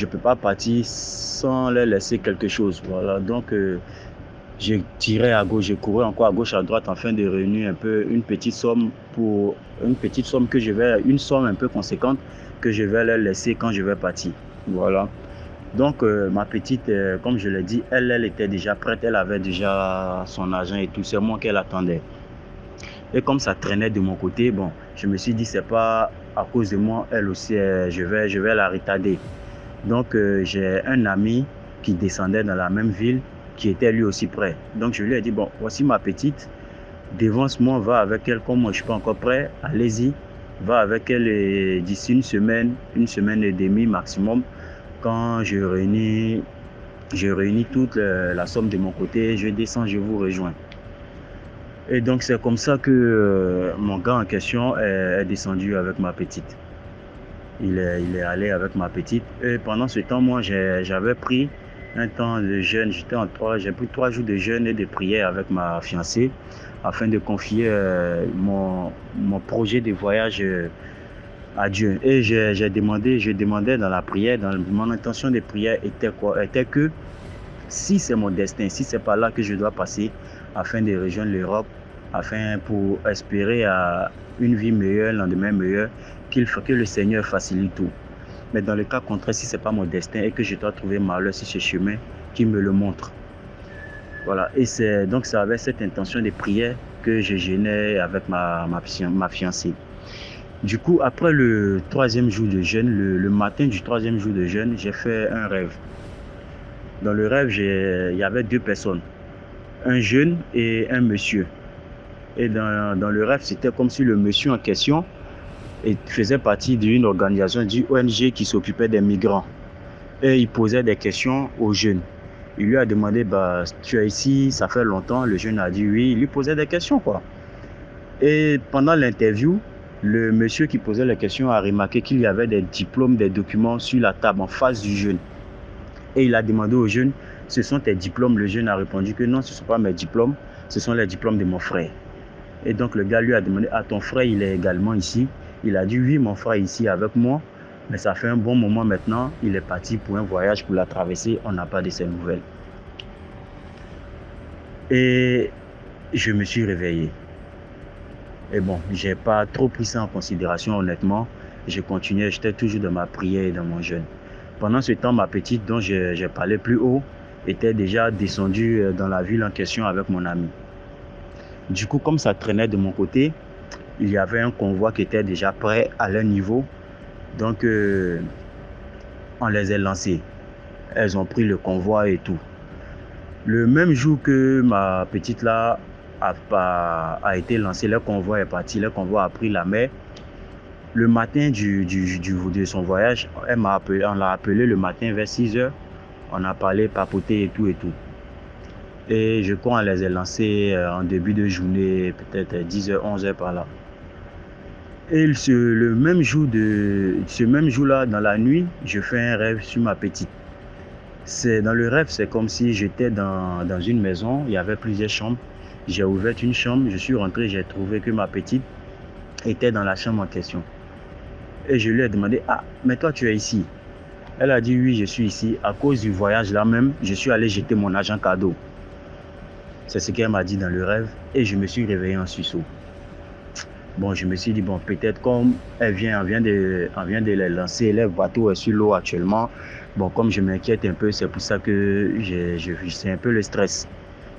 ne peux pas partir sans leur laisser quelque chose. Voilà, donc je tirais à gauche, je courais encore à gauche, à droite, afin de réunir un peu une petite somme une somme un peu conséquente que je vais leur laisser quand je vais partir. Voilà. Donc ma petite, comme je l'ai dit, elle était déjà prête, elle avait déjà son argent et tout, c'est moi qu'elle attendait. Et comme ça traînait de mon côté, bon, je me suis dit, c'est pas à cause de moi, elle aussi, je vais la retarder. Donc j'ai un ami qui descendait dans la même ville, qui était lui aussi prêt. Donc je lui ai dit, bon, voici ma petite, dévance-moi, va avec elle, comme moi je ne suis pas encore prêt, allez-y, va avec elle d'ici une semaine et demie maximum. Quand je réunis toute la somme de mon côté, je descends, je vous rejoins. Et donc c'est comme ça que mon gars en question est descendu avec ma petite. Il est allé avec ma petite. Et pendant ce temps, moi j'avais pris un temps de jeûne, j'ai pris 3 jours de jeûne et de prière avec ma fiancée afin de confier mon projet de voyage à Dieu. Et je demandais dans la prière, mon intention de prière était que si c'est mon destin, si c'est par là que je dois passer afin de rejoindre l'Europe, afin pour espérer à une vie meilleure, un lendemain meilleur, que le Seigneur facilite tout. Mais dans le cas contraire, si ce n'est pas mon destin et que je dois trouver malheur sur ce chemin, qu'il me le montre. Voilà, et c'est avec cette intention de prière que je jeûnais avec ma fiancée. Du coup, après le 3e jour de jeûne, le matin du 3e jour de jeûne, j'ai fait un rêve. Dans le rêve, il y avait 2 personnes, un jeune et un monsieur. Et dans le rêve, c'était comme si le monsieur en question faisait partie d'une organisation, d'une ONG qui s'occupait des migrants. Et il posait des questions aux jeunes. Il lui a demandé, tu es ici, ça fait longtemps. Le jeune a dit oui. Il lui posait des questions, quoi. Et pendant l'interview, le monsieur qui posait les questions a remarqué qu'il y avait des diplômes, des documents sur la table en face du jeune. Et il a demandé au jeune, ce sont tes diplômes? Le jeune a répondu que non, ce ne sont pas mes diplômes, ce sont les diplômes de mon frère. Et donc le gars lui a demandé, ton frère, il est également ici? Il a dit oui, mon frère est ici avec moi. Mais ça fait un bon moment maintenant, il est parti pour un voyage, pour la traversée, on n'a pas de ses nouvelles. Et je me suis réveillé. Et bon, je n'ai pas trop pris ça en considération, honnêtement. Je continuais, j'étais toujours dans ma prière et dans mon jeûne. Pendant ce temps, ma petite, dont j'ai parlé plus haut, était déjà descendue dans la ville en question avec mon ami. Du coup, comme ça traînait de mon côté, il y avait un convoi qui était déjà prêt à leur niveau. Donc, on les a lancés. Elles ont pris le convoi et tout. Le même jour que ma petite là a été lancée, le convoi est parti, le convoi a pris la mer. Le matin de son voyage, on l'a appelé le matin vers 6h. On a parlé, papoté et tout et tout. Et je crois qu'on les a lancés en début de journée, peut-être 10h, 11h par là. Et ce même jour-là, dans la nuit, je fais un rêve sur ma petite. Dans le rêve, c'est comme si j'étais dans une maison, il y avait plusieurs chambres. J'ai ouvert une chambre, je suis rentré, j'ai trouvé que ma petite était dans la chambre en question. Et je lui ai demandé, mais toi tu es ici? Elle a dit oui, je suis ici. À cause du voyage là même, je suis allé jeter mon argent cadeau. C'est ce qu'elle m'a dit dans le rêve et je me suis réveillé en sursaut. Bon, je me suis dit, peut-être comme on vient de les lancer, le bateau est sur l'eau actuellement. Bon, comme je m'inquiète un peu, c'est pour ça que c'est un peu le stress.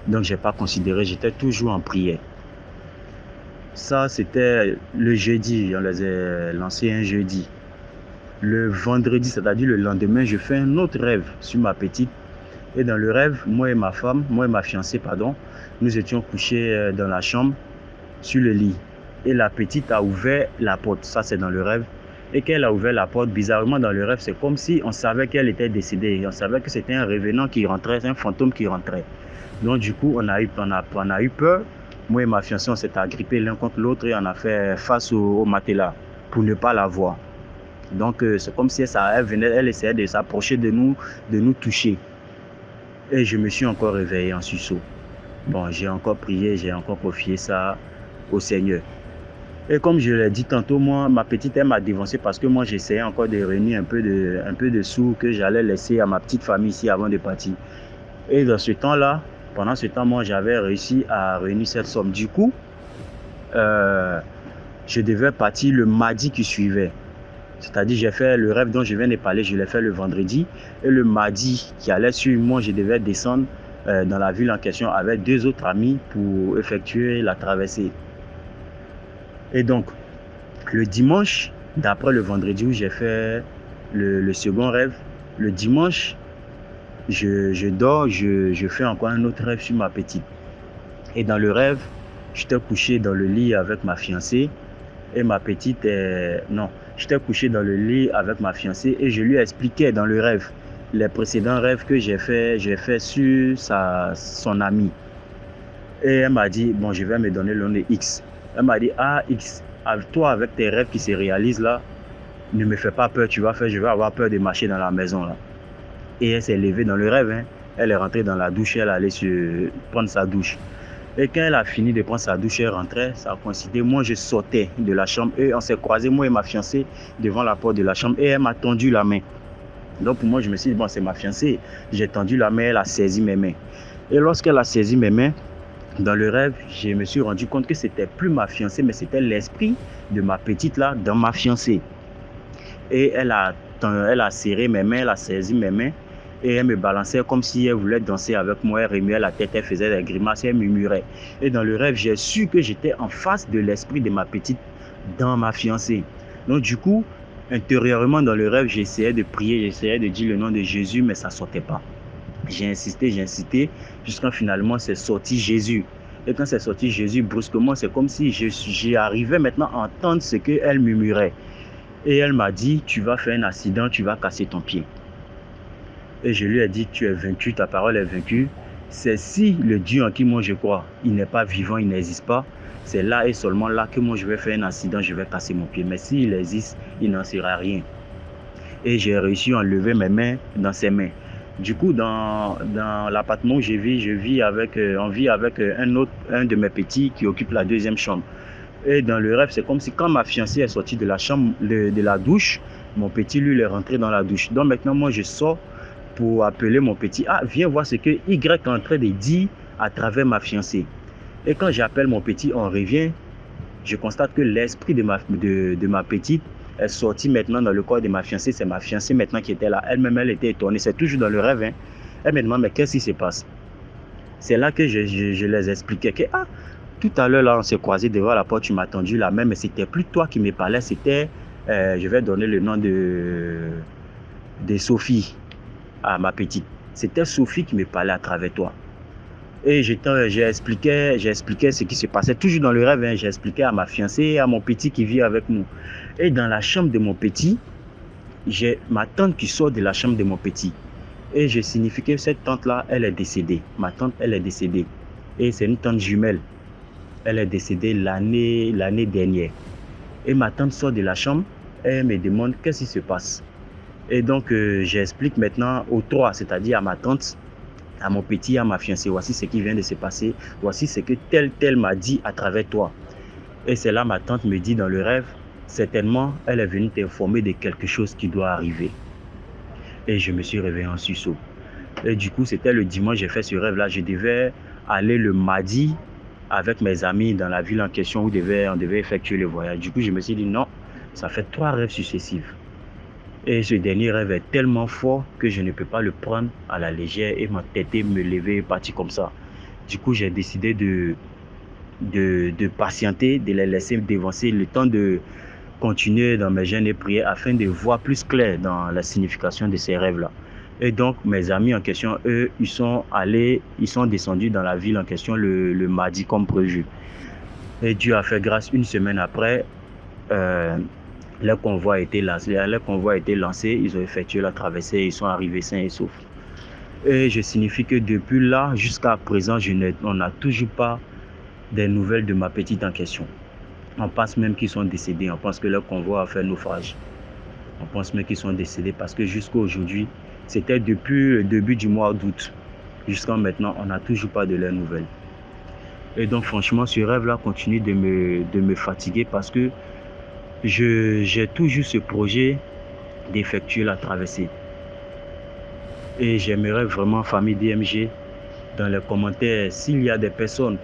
Donc, je n'ai pas considéré, j'étais toujours en prière. Ça, c'était le jeudi, on les a lancés un jeudi. Le vendredi, c'est-à-dire le lendemain, je fais un autre rêve sur ma petite. Et dans le rêve, moi et ma fiancée, nous étions couchés dans la chambre, sur le lit. Et la petite a ouvert la porte, ça c'est dans le rêve. Et qu'elle a ouvert la porte, bizarrement dans le rêve, c'est comme si on savait qu'elle était décédée. On savait que c'était un revenant qui rentrait, un fantôme qui rentrait. Donc du coup, on a eu peur. Moi et ma fiancée, on s'est agrippés l'un contre l'autre et on a fait face au matelas pour ne pas la voir. Donc c'est comme si elle essayait de s'approcher de nous toucher. Et je me suis encore réveillé en sursaut. Bon, j'ai encore prié, j'ai encore confié ça au Seigneur. Et comme je l'ai dit tantôt, moi, ma petite, elle m'a dévancé parce que moi, j'essayais encore de réunir un peu de sous que j'allais laisser à ma petite famille ici avant de partir. Et dans ce temps-là, pendant ce temps, moi, j'avais réussi à réunir cette somme. Du coup, je devais partir le mardi qui suivait. C'est-à-dire, j'ai fait le rêve dont je viens de parler, je l'ai fait le vendredi. Et le mardi qui allait suivre, moi, je devais descendre dans la ville en question avec 2 autres amis pour effectuer la traversée. Et donc, le dimanche, d'après le vendredi où j'ai fait le second rêve, le dimanche, je dors, je fais encore un autre rêve sur ma petite. Et dans le rêve, j'étais couché dans le lit avec ma fiancée et ma petite j'étais couché dans le lit avec ma fiancée et je lui expliquais dans le rêve les précédents rêves que j'ai fait sur son amie. Et elle m'a dit, je vais me donner le nom de X. Elle m'a dit, X, toi avec tes rêves qui se réalisent là, ne me fais pas peur, je vais avoir peur de marcher dans la maison là. Et elle s'est levée dans le rêve, elle est rentrée dans la douche, elle allait prendre sa douche. Et quand elle a fini de prendre sa douche, elle rentrait, ça a coïncidé. Moi, je sortais de la chambre et on s'est croisés, moi et ma fiancée, devant la porte de la chambre et elle m'a tendu la main. Donc pour moi, je me suis dit, c'est ma fiancée. J'ai tendu la main, elle a saisi mes mains. Et lorsqu'elle a saisi mes mains, dans le rêve, je me suis rendu compte que c'était plus ma fiancée, mais c'était l'esprit de ma petite là dans ma fiancée. Et elle a serré mes mains, elle a saisi mes mains et elle me balançait comme si elle voulait danser avec moi. Elle remuait la tête, elle faisait des grimaces, elle murmurait. Et dans le rêve, j'ai su que j'étais en face de l'esprit de ma petite dans ma fiancée. Donc du coup, intérieurement dans le rêve, j'essayais de prier, j'essayais de dire le nom de Jésus, mais ça ne sortait pas. J'ai insisté, jusqu'à finalement c'est sorti Jésus. Et quand c'est sorti Jésus, brusquement, c'est comme si j'arrivais maintenant à entendre ce qu'elle murmurait. Et elle m'a dit, tu vas faire un accident, tu vas casser ton pied. Et je lui ai dit, tu es vaincu, ta parole est vaincue. C'est si le Dieu en qui moi je crois, il n'est pas vivant, il n'existe pas, c'est là et seulement là que moi je vais faire un accident, je vais casser mon pied. Mais s'il existe, il n'en sera rien. Et j'ai réussi à enlever mes mains dans ses mains. Du coup, dans l'appartement où on vit avec un de mes petits qui occupe la deuxième chambre. Et dans le rêve, c'est comme si quand ma fiancée est sortie de la chambre, de la douche, mon petit, lui, il est rentré dans la douche. Donc maintenant, moi, je sors pour appeler mon petit. Ah, viens voir ce que Y est en train de dire à travers ma fiancée. Et quand j'appelle mon petit, on revient. Je constate que l'esprit de ma petite est sorti maintenant dans le corps de ma fiancée. C'est ma fiancée maintenant qui était là. Elle-même, elle était étonnée. C'est toujours dans le rêve. Hein. Elle me demande, mais qu'est-ce qui se passe? C'est là que je les expliquais que, tout à l'heure, là, on s'est croisés devant la porte, tu m'as attendu là même, mais c'était plus toi qui me parlais, c'était, je vais donner le nom de Sophie à ma petite. C'était Sophie qui me parlait à travers toi. Et j'expliquais ce qui se passait, toujours dans le rêve, hein, j'expliquais à ma fiancée, à mon petit qui vit avec nous. Et dans la chambre de mon petit, j'ai ma tante qui sort de la chambre de mon petit. Et je signifie que cette tante-là, elle est décédée. Ma tante, elle est décédée. Et c'est une tante jumelle. Elle est décédée l'année dernière. Et ma tante sort de la chambre et elle me demande qu'est-ce qui se passe. Et donc, j'explique maintenant aux trois, c'est-à-dire à ma tante, à mon petit, à ma fiancée. Voici ce qui vient de se passer. Voici ce que tel m'a dit à travers toi. Et c'est là ma tante me dit dans le rêve, certainement, elle est venue t'informer de quelque chose qui doit arriver. Et je me suis réveillé en sursaut. Et du coup, c'était le dimanche, j'ai fait ce rêve-là. Je devais aller le mardi avec mes amis dans la ville en question où on devait effectuer le voyage. Du coup, je me suis dit non, ça fait 3 rêves successifs. Et ce dernier rêve est tellement fort que je ne peux pas le prendre à la légère et m'entêter, me lever et partir comme ça. Du coup, j'ai décidé de patienter, de les laisser dévancer le temps de continuer dans mes jeûnes et prières afin de voir plus clair dans la signification de ces rêves-là. Et donc, mes amis en question, eux, ils sont descendus dans la ville en question le mardi comme prévu. Et Dieu a fait grâce, une semaine après, leur convoi a été lancé, ils ont effectué la traversée, ils sont arrivés sains et saufs. Et je signifie que depuis là, jusqu'à présent, on n'a toujours pas des nouvelles de ma petite en question. On pense même qu'ils sont décédés, on pense que leur convoi a fait naufrage. On pense même qu'ils sont décédés parce que jusqu'à aujourd'hui, c'était depuis le début du mois d'août. Jusqu'à maintenant, on n'a toujours pas de leurs nouvelles. Et donc franchement, ce rêve-là continue de me fatiguer parce que j'ai toujours ce projet d'effectuer la traversée. Et j'aimerais vraiment, famille DMG, dans les commentaires, s'il y a des personnes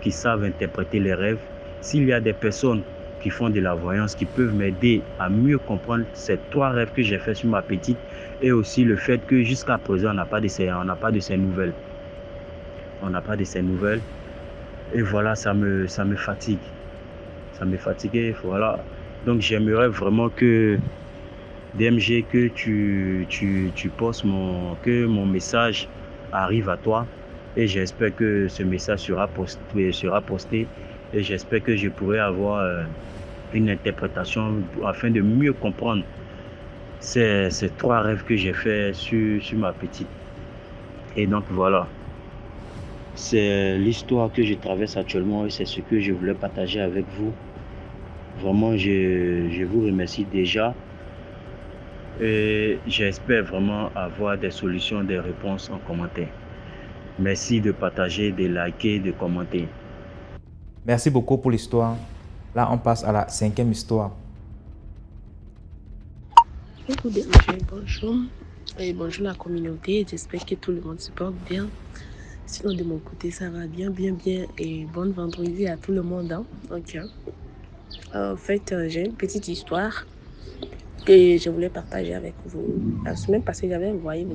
qui savent interpréter les rêves, s'il y a des personnes qui font de la voyance, qui peuvent m'aider à mieux comprendre ces 3 rêves que j'ai fait sur ma petite et aussi le fait que jusqu'à présent, on n'a pas de ces nouvelles. On n'a pas de ces nouvelles. Et voilà, ça me fatigue. Ça me fatigue, voilà. Donc j'aimerais vraiment que DMG, que tu postes que mon message arrive à toi. Et j'espère que ce message sera posté. Et j'espère que je pourrai avoir une interprétation afin de mieux comprendre ces 3 rêves que j'ai fait sur ma petite. Et donc voilà. C'est l'histoire que je traverse actuellement et c'est ce que je voulais partager avec vous. Vraiment, je vous remercie déjà. Et j'espère vraiment avoir des solutions, des réponses en commentaire. Merci de partager, de liker, de commenter. Merci beaucoup pour l'histoire. Là, on passe à la 5e histoire. Bonjour et bonjour la communauté. J'espère que tout le monde se porte bien. Sinon, de mon côté, ça va bien, bien, bien. Et bonne vendredi à tout le monde. Hein. Ok. En fait, j'ai une petite histoire que je voulais partager avec vous. La semaine passée, j'avais envoyé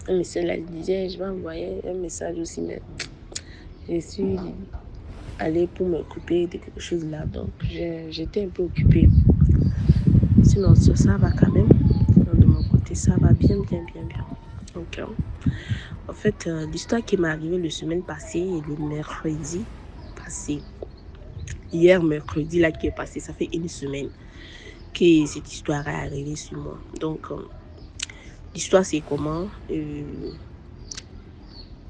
un message. Là, je disais, je vais envoyer un message aussi, mais je suis allée pour m'occuper de quelque chose là. Donc, j'étais un peu occupée. Sinon, ça va quand même. Sinon, de mon côté, ça va bien, bien, bien, bien. Donc, en fait, l'histoire qui m'est arrivée la semaine passée et le mercredi passé, hier mercredi là qui est passé, ça fait une semaine que cette histoire est arrivée sur moi. Donc, l'histoire c'est comment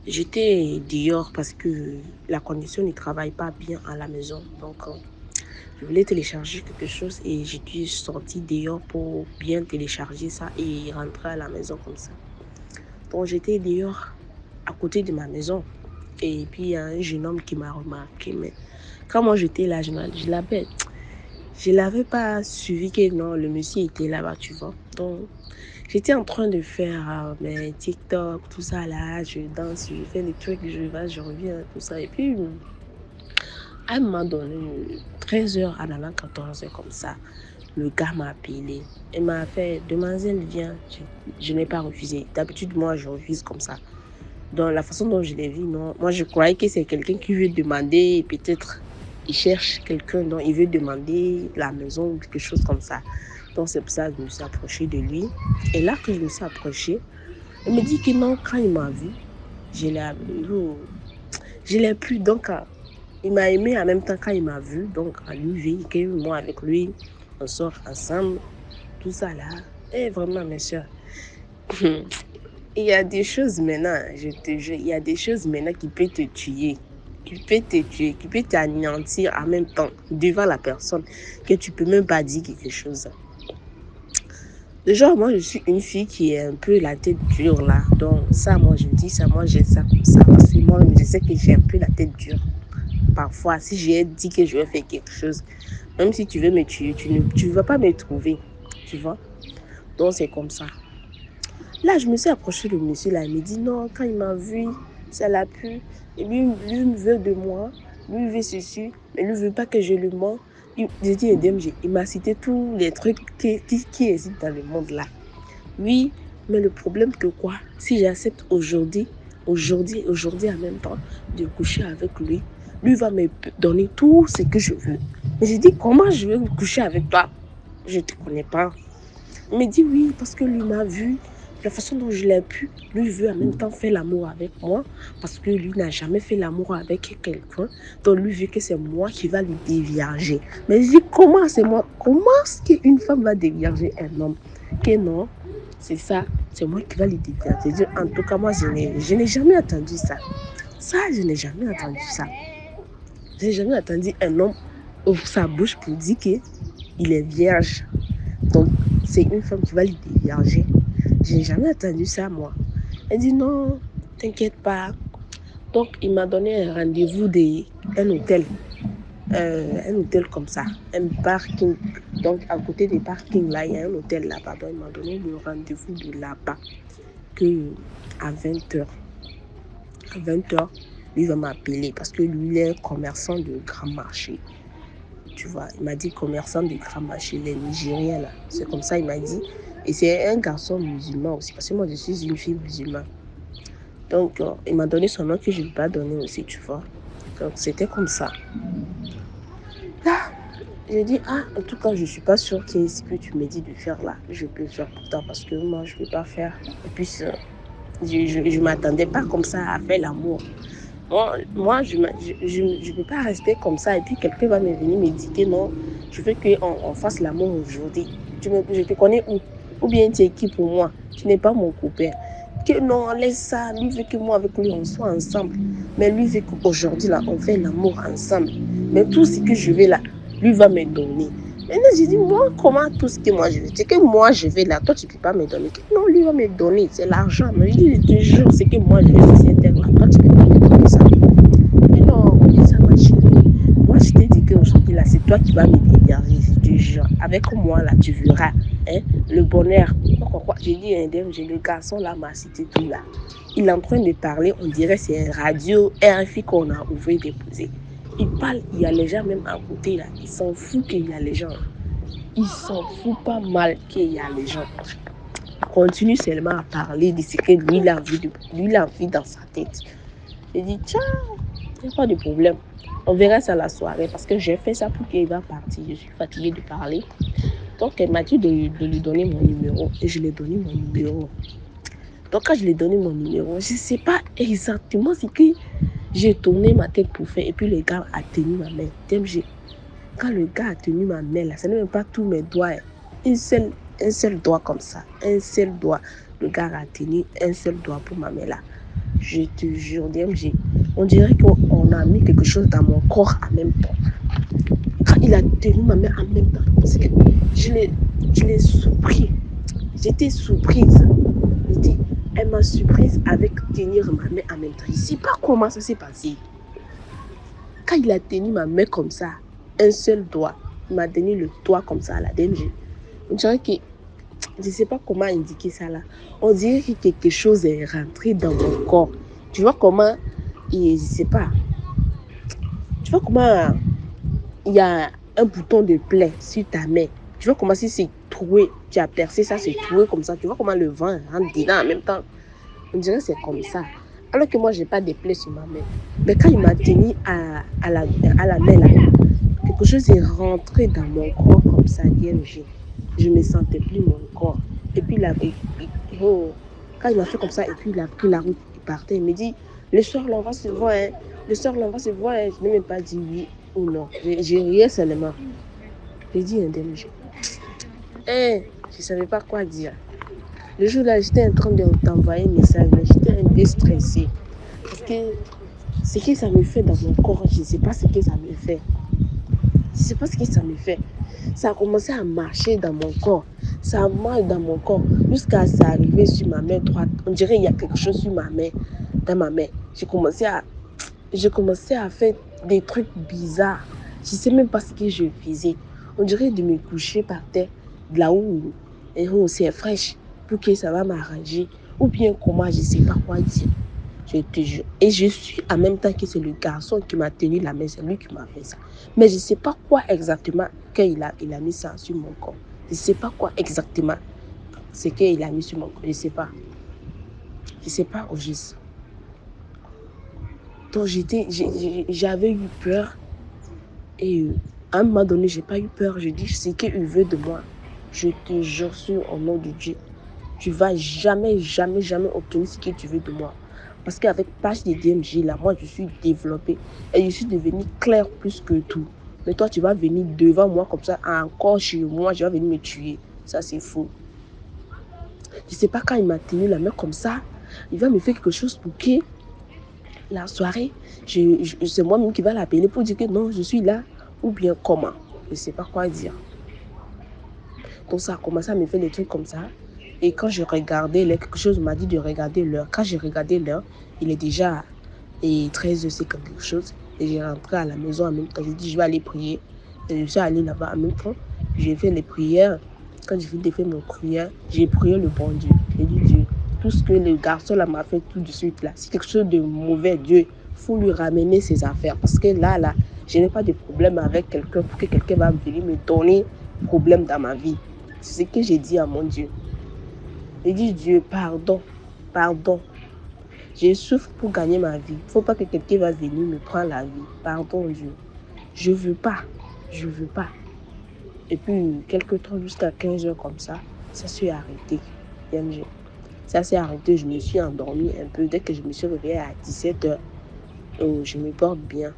j'étais dehors parce que la condition ne travaille pas bien à la maison. Donc, je voulais télécharger quelque chose et j'ai dû sortir dehors pour bien télécharger ça et rentrer à la maison comme ça. Donc, j'étais dehors à côté de ma maison. Et puis, il y a un jeune homme qui m'a remarqué. Mais quand moi, j'étais là, je l'avais pas suivi que non, le monsieur était là-bas, tu vois. Donc, j'étais en train de faire mes TikTok, tout ça là. Je danse, je fais des trucs, je vais, je reviens, tout ça. Et puis, à un moment donné, 13h à 14h comme ça, le gars m'a appelé. Il m'a fait, demoiselle, viens. Je n'ai pas refusé. D'habitude, moi, je refuse comme ça. Donc, la façon dont je l'ai vu, non. Moi, je croyais que c'est quelqu'un qui veut demander, peut-être, il cherche quelqu'un dont il veut demander la maison ou quelque chose comme ça. Donc, c'est pour ça que je me suis approchée de lui. Et là que je me suis approchée, il me dit que non, quand il m'a vu, je l'ai plu. Donc, il m'a aimé en même temps quand il m'a vu. Donc, à lui, que moi, avec lui, on sort ensemble, tout ça là. Et vraiment, mes soeurs. Il y a des choses maintenant, je te jure, il y a des choses maintenant qui peuvent te tuer, qui peuvent t'anéantir en même temps devant la personne, que tu peux même pas dire quelque chose. Le genre, moi, je suis une fille qui est un peu la tête dure là. Donc, ça, moi, je dis ça, moi, j'ai ça comme ça. Parce que moi, je sais que j'ai un peu la tête dure. Parfois, si j'ai dit que je vais faire quelque chose, même si tu veux me tuer, tu ne vas pas me trouver, tu vois. Donc, c'est comme ça. Là, je me suis approchée de monsieur, là, il me dit non, quand il m'a vu, ça l'a plu. Et lui veut de moi, lui veut ceci, mais lui veut pas que je le mente. J'ai dit, il m'a cité tous les trucs qui existent dans le monde là. Oui, mais le problème que quoi, si j'accepte aujourd'hui en même temps, de coucher avec lui, lui va me donner tout ce que je veux. Mais j'ai dit, comment je vais coucher avec toi? Je ne te connais pas. Il me dit oui, parce que lui m'a vu. La façon dont je l'ai pu, lui veut en même temps faire l'amour avec moi parce que lui n'a jamais fait l'amour avec quelqu'un. Donc lui veut que c'est moi qui va lui dévierger. Mais je dis comment c'est moi? Comment est-ce qu'une femme va dévierger un homme? Que non, c'est ça, c'est moi qui va lui dévierger. En tout cas, moi, je n'ai jamais entendu ça. Je n'ai jamais entendu ça. Je n'ai jamais entendu un homme ouvre sa bouche pour dire qu'il est vierge. Donc, c'est une femme qui va lui dévierger. Je n'ai jamais entendu ça, moi. Elle dit non, t'inquiète pas. Donc, il m'a donné un rendez-vous d'un hôtel. Un hôtel comme ça, un parking. Donc, à côté des parkings, là, il y a un hôtel là-bas. Donc, il m'a donné le rendez-vous de là-bas. À 20h. À 20h, lui va m'appeler parce que lui, il est commerçant de grand marché. Tu vois, il m'a dit commerçant de grand marché, les Nigériens là. C'est comme ça, il m'a dit. Et c'est un garçon musulman aussi, parce que moi, je suis une fille musulmane. Donc, il m'a donné son nom que je ne vais pas donner aussi, tu vois. Donc, c'était comme ça. Là, j'ai dit, en tout cas, je ne suis pas sûre que ce que tu me dis de faire là, je peux le faire pour toi, parce que moi, je ne peux pas faire. Et puis, je ne m'attendais pas comme ça à faire l'amour. Moi, je ne peux pas rester comme ça. Et puis, quelqu'un va me venir me dire que non, je veux qu'on fasse l'amour aujourd'hui. Je te connais où? Ou bien tu es qui pour moi? Tu n'es pas mon copain. Que non, laisse ça. Lui veut que moi avec lui on soit ensemble. Mais lui veut qu'aujourd'hui là on fait l'amour ensemble. Mais tout ce que je veux là, lui va me donner. Maintenant j'ai dit moi comment tout ce que moi je veux? C'est que moi je vais là, toi tu ne peux pas me donner. Non, lui va me donner, c'est l'argent. Mais je dis toujours c'est que moi je veux c'est là, toi tu ne peux pas me donner ça. Et non, ça ma chérie. Moi je t'ai dit qu'aujourd'hui là c'est toi qui vas me dégager. Je te te jure, avec moi là, tu verras, hein, le bonheur. J'ai dit, j'ai le garçon là, m'a cité tout là. Il est en train de parler, on dirait c'est un radio RFI qu'on a ouvert déposé. Il parle, il y a les gens même à côté là, il s'en fout qu'il y a les gens. Il s'en fout pas mal qu'il y a les gens. Il continue seulement à parler de ce que lui il a vu dans sa tête. J'ai dit, tiens, il n'y a pas de problème. On verra ça la soirée parce que j'ai fait ça pour qu'il va partir. Je suis fatiguée de parler. Donc, elle m'a dit de lui donner mon numéro. Et je lui ai donné mon numéro. Donc, quand je lui ai donné mon numéro, je ne sais pas exactement ce que j'ai tourné ma tête pour faire. Et puis, le gars a tenu ma main. Quand le gars a tenu ma main, là, ce n'est même pas tous mes doigts. Un seul doigt comme ça. Un seul doigt. Le gars a tenu un seul doigt pour ma main là. Je te jure, DMG, on dirait qu'on a mis quelque chose dans mon corps en même temps. Quand il a tenu ma main en même temps, c'est que je l'ai surpris. J'étais surprise. Elle m'a surprise avec tenir ma main en même temps. Je ne sais pas comment ça s'est passé. Quand il a tenu ma main comme ça, un seul doigt, il m'a tenu le doigt comme ça à la DMG. On dirait que je ne sais pas comment indiquer ça là. On dirait que quelque chose est rentré dans mon corps. Tu vois comment, je ne sais pas. Tu vois comment il y a un bouton de plaie sur ta main. Tu vois comment si c'est troué, tu as percé ça, c'est troué comme ça. Tu vois comment le vent rentre dedans en même temps. On dirait que c'est comme ça. Alors que moi, je n'ai pas de plaies sur ma main. Mais quand il m'a tenu à la main là, quelque chose est rentré dans mon corps comme ça, DMG. Je ne me sentais plus mon corps. Et puis, quand il m'a fait comme ça, et puis il a pris la route, il partait. Il me dit, le soir, là, on va se voir. Hein. Le soir, là, on va se voir. Hein. Je n'ai même pas dit oui ou non. J'ai rié seulement. J'ai dit, DMG. Je ne savais pas quoi dire. Le jour-là, j'étais en train de t'envoyer un message, mais j'étais un peu stressée. Parce que ce que ça me fait dans mon corps, je ne sais pas ce que ça me fait. Je ne sais pas ce que ça me fait. Ça a commencé à marcher dans mon corps. Ça marche dans mon corps jusqu'à s'arriver sur ma main droite. On dirait qu'il y a quelque chose sur ma main, dans ma main. J'ai commencé à faire des trucs bizarres. Je ne sais même pas ce que je faisais. On dirait de me coucher par terre, là où c'est fraîche, pour que ça va m'arranger. Ou bien comment, je ne sais pas quoi dire. Je te jure. Et je suis en même temps que c'est le garçon qui m'a tenu la main, c'est lui qui m'a fait ça. Mais je ne sais pas quoi exactement qu'il a mis ça sur mon corps. Je ne sais pas quoi exactement c'est qu'il a mis sur mon corps. Je ne sais pas. Je ne sais pas au juste. Donc j'avais eu peur. Et à un moment donné, je n'ai pas eu peur. Je dis ce qu'il veut de moi. Je te jure sur au nom de Dieu. Tu ne vas jamais obtenir ce que tu veux de moi. Parce qu'avec page de DMG, là, moi, je suis développée. Et je suis devenue claire plus que tout. Mais toi, tu vas venir devant moi comme ça, encore chez moi, je vais venir me tuer. Ça, c'est faux. Je ne sais pas quand il m'a tenu la main comme ça, il va me faire quelque chose pour que la soirée, c'est moi-même qui va l'appeler pour dire que non, je suis là. Ou bien comment. Je ne sais pas quoi dire. Donc, ça a commencé à me faire des trucs comme ça. Et quand je regardais l'heure, quelque chose m'a dit de regarder l'heure. Quand j'ai regardé l'heure, il est déjà 13h50 quelque chose. Et j'ai rentré à la maison en même temps. J'ai dit, je vais aller prier. Et je suis allée là-bas en même temps. J'ai fait les prières. Quand j'ai fini de faire mes prières, j'ai prié le bon Dieu. J'ai dit, Dieu, tout ce que le garçon là m'a fait tout de suite là, c'est quelque chose de mauvais, Dieu. Il faut lui ramener ses affaires. Parce que là, je n'ai pas de problème avec quelqu'un pour que quelqu'un va venir me donner problème dans ma vie. C'est ce que j'ai dit à mon Dieu. J'ai dit, Dieu, pardon. Je souffre pour gagner ma vie. Il ne faut pas que quelqu'un va venir me prendre la vie. Pardon, Dieu. Je ne veux pas. Et puis, quelques temps, jusqu'à 15h comme ça s'est arrêté. Ça s'est arrêté, je me suis endormie un peu. Dès que je me suis réveillée à 17h, je me porte bien.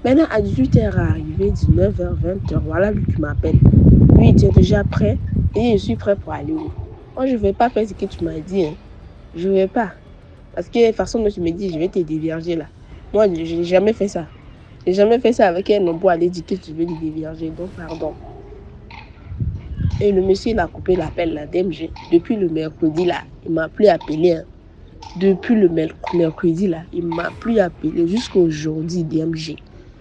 Maintenant, à 18h arrivé, 19h, 20h, voilà lui qui m'appelle. Lui, il est déjà prêt et je suis prêt pour aller où? Moi, je ne vais pas faire ce que tu m'as dit. Hein. Je ne vais pas. Parce que de toute façon, tu me dis, je vais te dévierger là. Moi, je n'ai jamais fait ça. Je n'ai jamais fait ça avec un homme pour aller dire que tu veux le dévierger. Donc, pardon. Et le monsieur, il a coupé l'appel là, DMG. Depuis le mercredi là, il ne m'a plus appelé. Hein. Depuis le mercredi là, il ne m'a plus appelé jusqu'à aujourd'hui, DMG.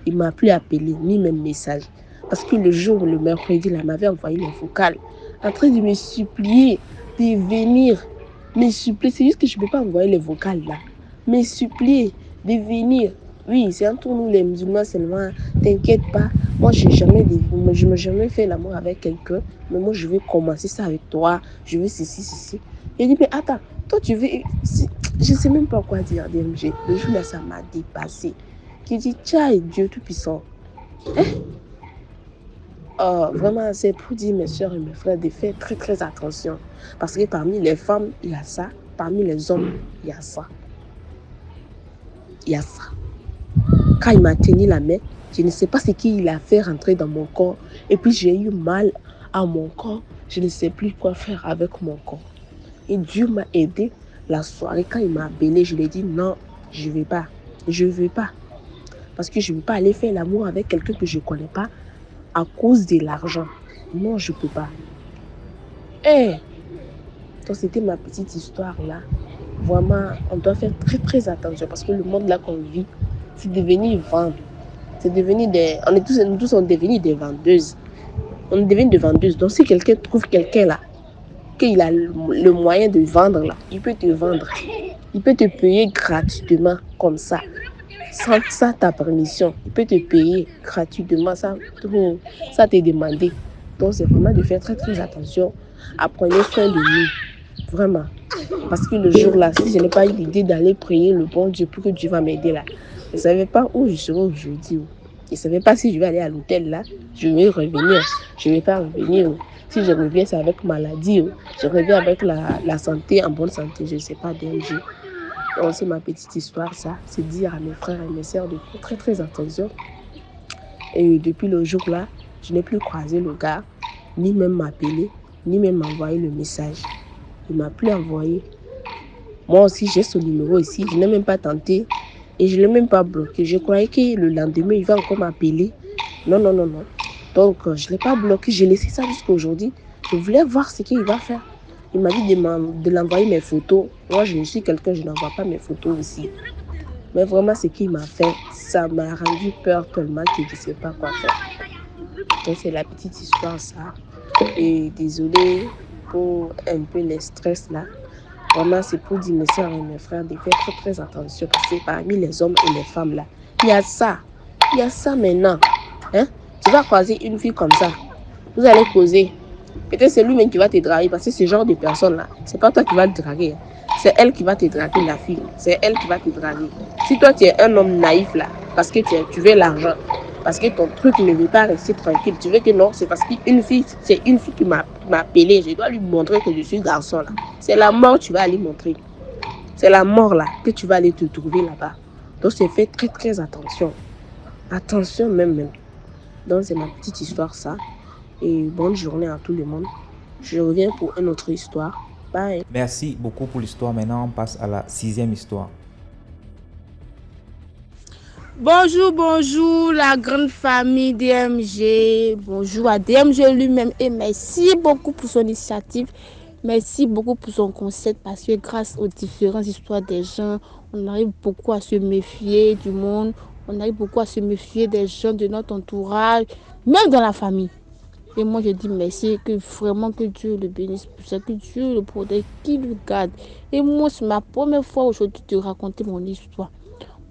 Il ne m'a plus appelé, ni même message. Parce que le jour, le mercredi, là, il m'avait envoyé les vocales en train de me supplier de venir. Me supplier, c'est juste que je ne peux pas envoyer les vocales là. Me supplier de venir. Oui, c'est entre nous les musulmans seulement. T'inquiète pas. Moi, je n'ai jamais fait l'amour avec quelqu'un. Mais moi, je vais commencer ça avec toi. Je veux ceci. Il dit, mais attends, toi, tu veux... Je ne sais même pas quoi dire, DMG. Le jour là, ça m'a dépassé. J'ai dit, tiens, Dieu Tout-Puissant. Vraiment, c'est pour dire, mes soeurs et mes frères, de faire très, très attention. Parce que parmi les femmes, il y a ça. Parmi les hommes, il y a ça. Il y a ça. Quand il m'a tenu la main, je ne sais pas ce qu'il a fait rentrer dans mon corps. Et puis, j'ai eu mal à mon corps. Je ne sais plus quoi faire avec mon corps. Et Dieu m'a aidé. La soirée, quand il m'a appelé, je lui ai dit, non, je ne vais pas. Je ne veux pas. Parce que je ne veux pas aller faire l'amour avec quelqu'un que je ne connais pas à cause de l'argent. Non, je ne peux pas. Donc, c'était ma petite histoire là. Vraiment, on doit faire très, très attention parce que le monde là qu'on vit, c'est devenu vendre. C'est devenu nous tous sommes devenus des vendeuses. On est devenus des vendeuses. Donc, si quelqu'un trouve quelqu'un là, qu'il a le moyen de vendre là, il peut te vendre. Il peut te payer gratuitement comme ça. Sans ta permission. Il peut te payer gratuitement sans te demander. Donc, c'est vraiment de faire très, très attention. Apprenez soin de nous. Vraiment. Parce que le jour là, si je n'ai pas eu l'idée d'aller prier le bon Dieu pour que Dieu va m'aider là, je ne savais pas où je serais aujourd'hui. Je ne savais pas si je vais aller à l'hôtel là, je vais revenir. Je ne vais pas revenir. Si je reviens, c'est avec maladie. Je reviens avec la santé, en bonne santé. Je ne sais pas, DMG. Donc, c'est ma petite histoire, ça. C'est dire à mes frères et mes sœurs de faire très, très attention. Et depuis le jour là, je n'ai plus croisé le gars, ni même m'appeler, ni même m'envoyer le message. Il ne m'a plus envoyé. Moi aussi, j'ai son numéro ici. Je n'ai même pas tenté. Et je ne l'ai même pas bloqué. Je croyais que le lendemain, il va encore m'appeler. Non. Donc, je ne l'ai pas bloqué. J'ai laissé ça jusqu'à aujourd'hui. Je voulais voir ce qu'il va faire. Il m'a dit de l'envoyer mes photos. Moi, je suis quelqu'un, je n'envoie pas mes photos aussi. Mais vraiment, ce qu'il m'a fait, ça m'a rendu peur tellement que je ne sais pas quoi faire. Donc, c'est la petite histoire, ça. Et désolée pour un peu les stress là. Vraiment, c'est pour dire mes soeurs et mes frères de faire très très attention parce que parmi les hommes et les femmes là, il y a ça. Il y a ça maintenant. Tu vas croiser une fille comme ça. Vous allez causer. Peut-être c'est lui-même qui va te draguer parce que ce genre de personne là, c'est pas toi qui vas te draguer. C'est elle qui va te draguer, la fille. C'est elle qui va te draguer. Si toi tu es un homme naïf là, parce que tu veux l'argent, parce que ton truc ne veut pas rester tranquille, tu veux que non, c'est parce qu'une fille, c'est une fille qui m'a appelé, je dois lui montrer que je suis garçon là. C'est la mort que tu vas aller montrer. C'est la mort là que tu vas aller te trouver là-bas. Donc c'est fait très très attention. Attention même. Donc c'est ma petite histoire ça. Et bonne journée à tout le monde. Je reviens pour une autre histoire. Bye. Merci beaucoup pour l'histoire. Maintenant, on passe à la 6e histoire. Bonjour, la grande famille DMG. Bonjour à DMG lui-même et merci beaucoup pour son initiative. Merci beaucoup pour son concept parce que grâce aux différentes histoires des gens, on arrive beaucoup à se méfier du monde. On arrive beaucoup à se méfier des gens de notre entourage, même dans la famille. Et moi, je dis merci, que vraiment que Dieu le bénisse pour ça, que Dieu le protège, qu'il le garde. Et moi, c'est ma première fois aujourd'hui de raconter mon histoire.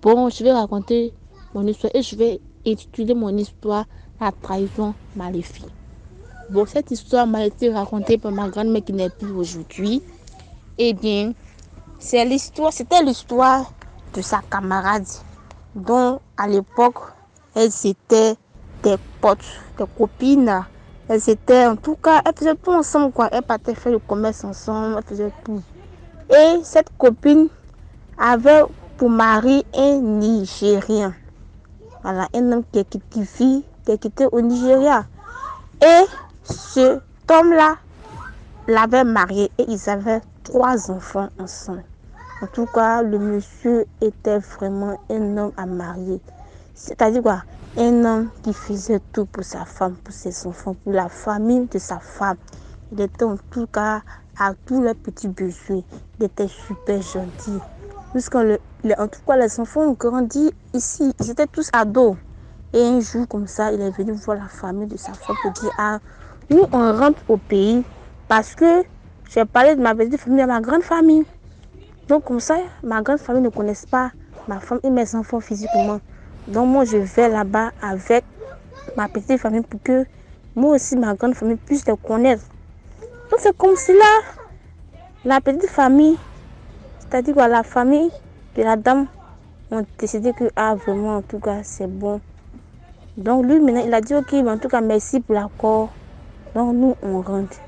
Bon, je vais raconter mon histoire et je vais intituler mon histoire La trahison maléfique. Bon, cette histoire m'a été racontée par ma grand-mère qui n'est plus aujourd'hui. Eh bien, c'était l'histoire de sa camarade dont à l'époque, elles étaient des potes, des copines. Elles étaient, en tout cas, elles faisaient tout ensemble, quoi. Elles partaient faire le commerce ensemble, elles faisaient tout. Et cette copine avait pour mari un Nigérien. Voilà, un homme qui était au Nigeria. Et cet homme-là l'avait marié et ils avaient 3 enfants ensemble. En tout cas, le monsieur était vraiment un homme à marier. C'est-à-dire quoi? Un homme qui faisait tout pour sa femme, pour ses enfants, pour la famille de sa femme. Il était en tout cas à tous les petits besoins. Il était super gentil. En tout cas, les enfants ont grandi ici. Ils étaient tous ados. Et un jour comme ça, il est venu voir la famille de sa femme pour dire, ah, nous on rentre au pays parce que j'ai parlé de ma petite famille à ma grande famille. Donc comme ça, ma grande famille ne connaît pas ma femme et mes enfants physiquement. Donc moi je vais là-bas avec ma petite famille pour que moi aussi ma grande famille puisse les connaître. Donc c'est comme cela, la petite famille, c'est-à-dire que la famille de la dame ont décidé que vraiment en tout cas c'est bon. Donc lui maintenant il a dit ok, en tout cas merci pour l'accord. Donc nous on rentre.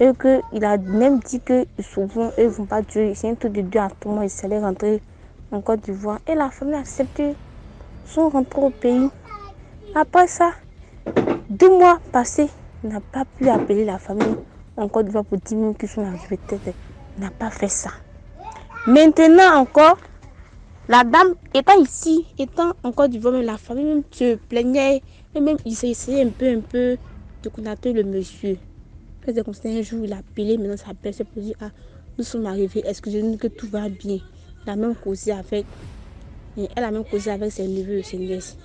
Et qu'il a même dit que souvent eux ne vont pas Dieu, c'est un truc de Dieu à tout moment, ils allaient rentrer en Côte d'Ivoire. Et la famille a accepté, ils sont rentrés au pays. Après ça, 2 mois passés, il n'a pas pu appeler la famille en Côte d'Ivoire pour dire même qu'ils sont arrivés. Il n'a pas fait ça. Maintenant encore, la dame étant ici, étant en Côte d'Ivoire, même la famille même se plaignait, et même il s'est essayé un peu de contacter le monsieur. C'est comme ça, un jour il a appelé, maintenant ça appelle, c'est pour dire ah, nous sommes arrivés, excusez-nous que tout va bien. Elle a même causé avec ses neveux et ses nièces.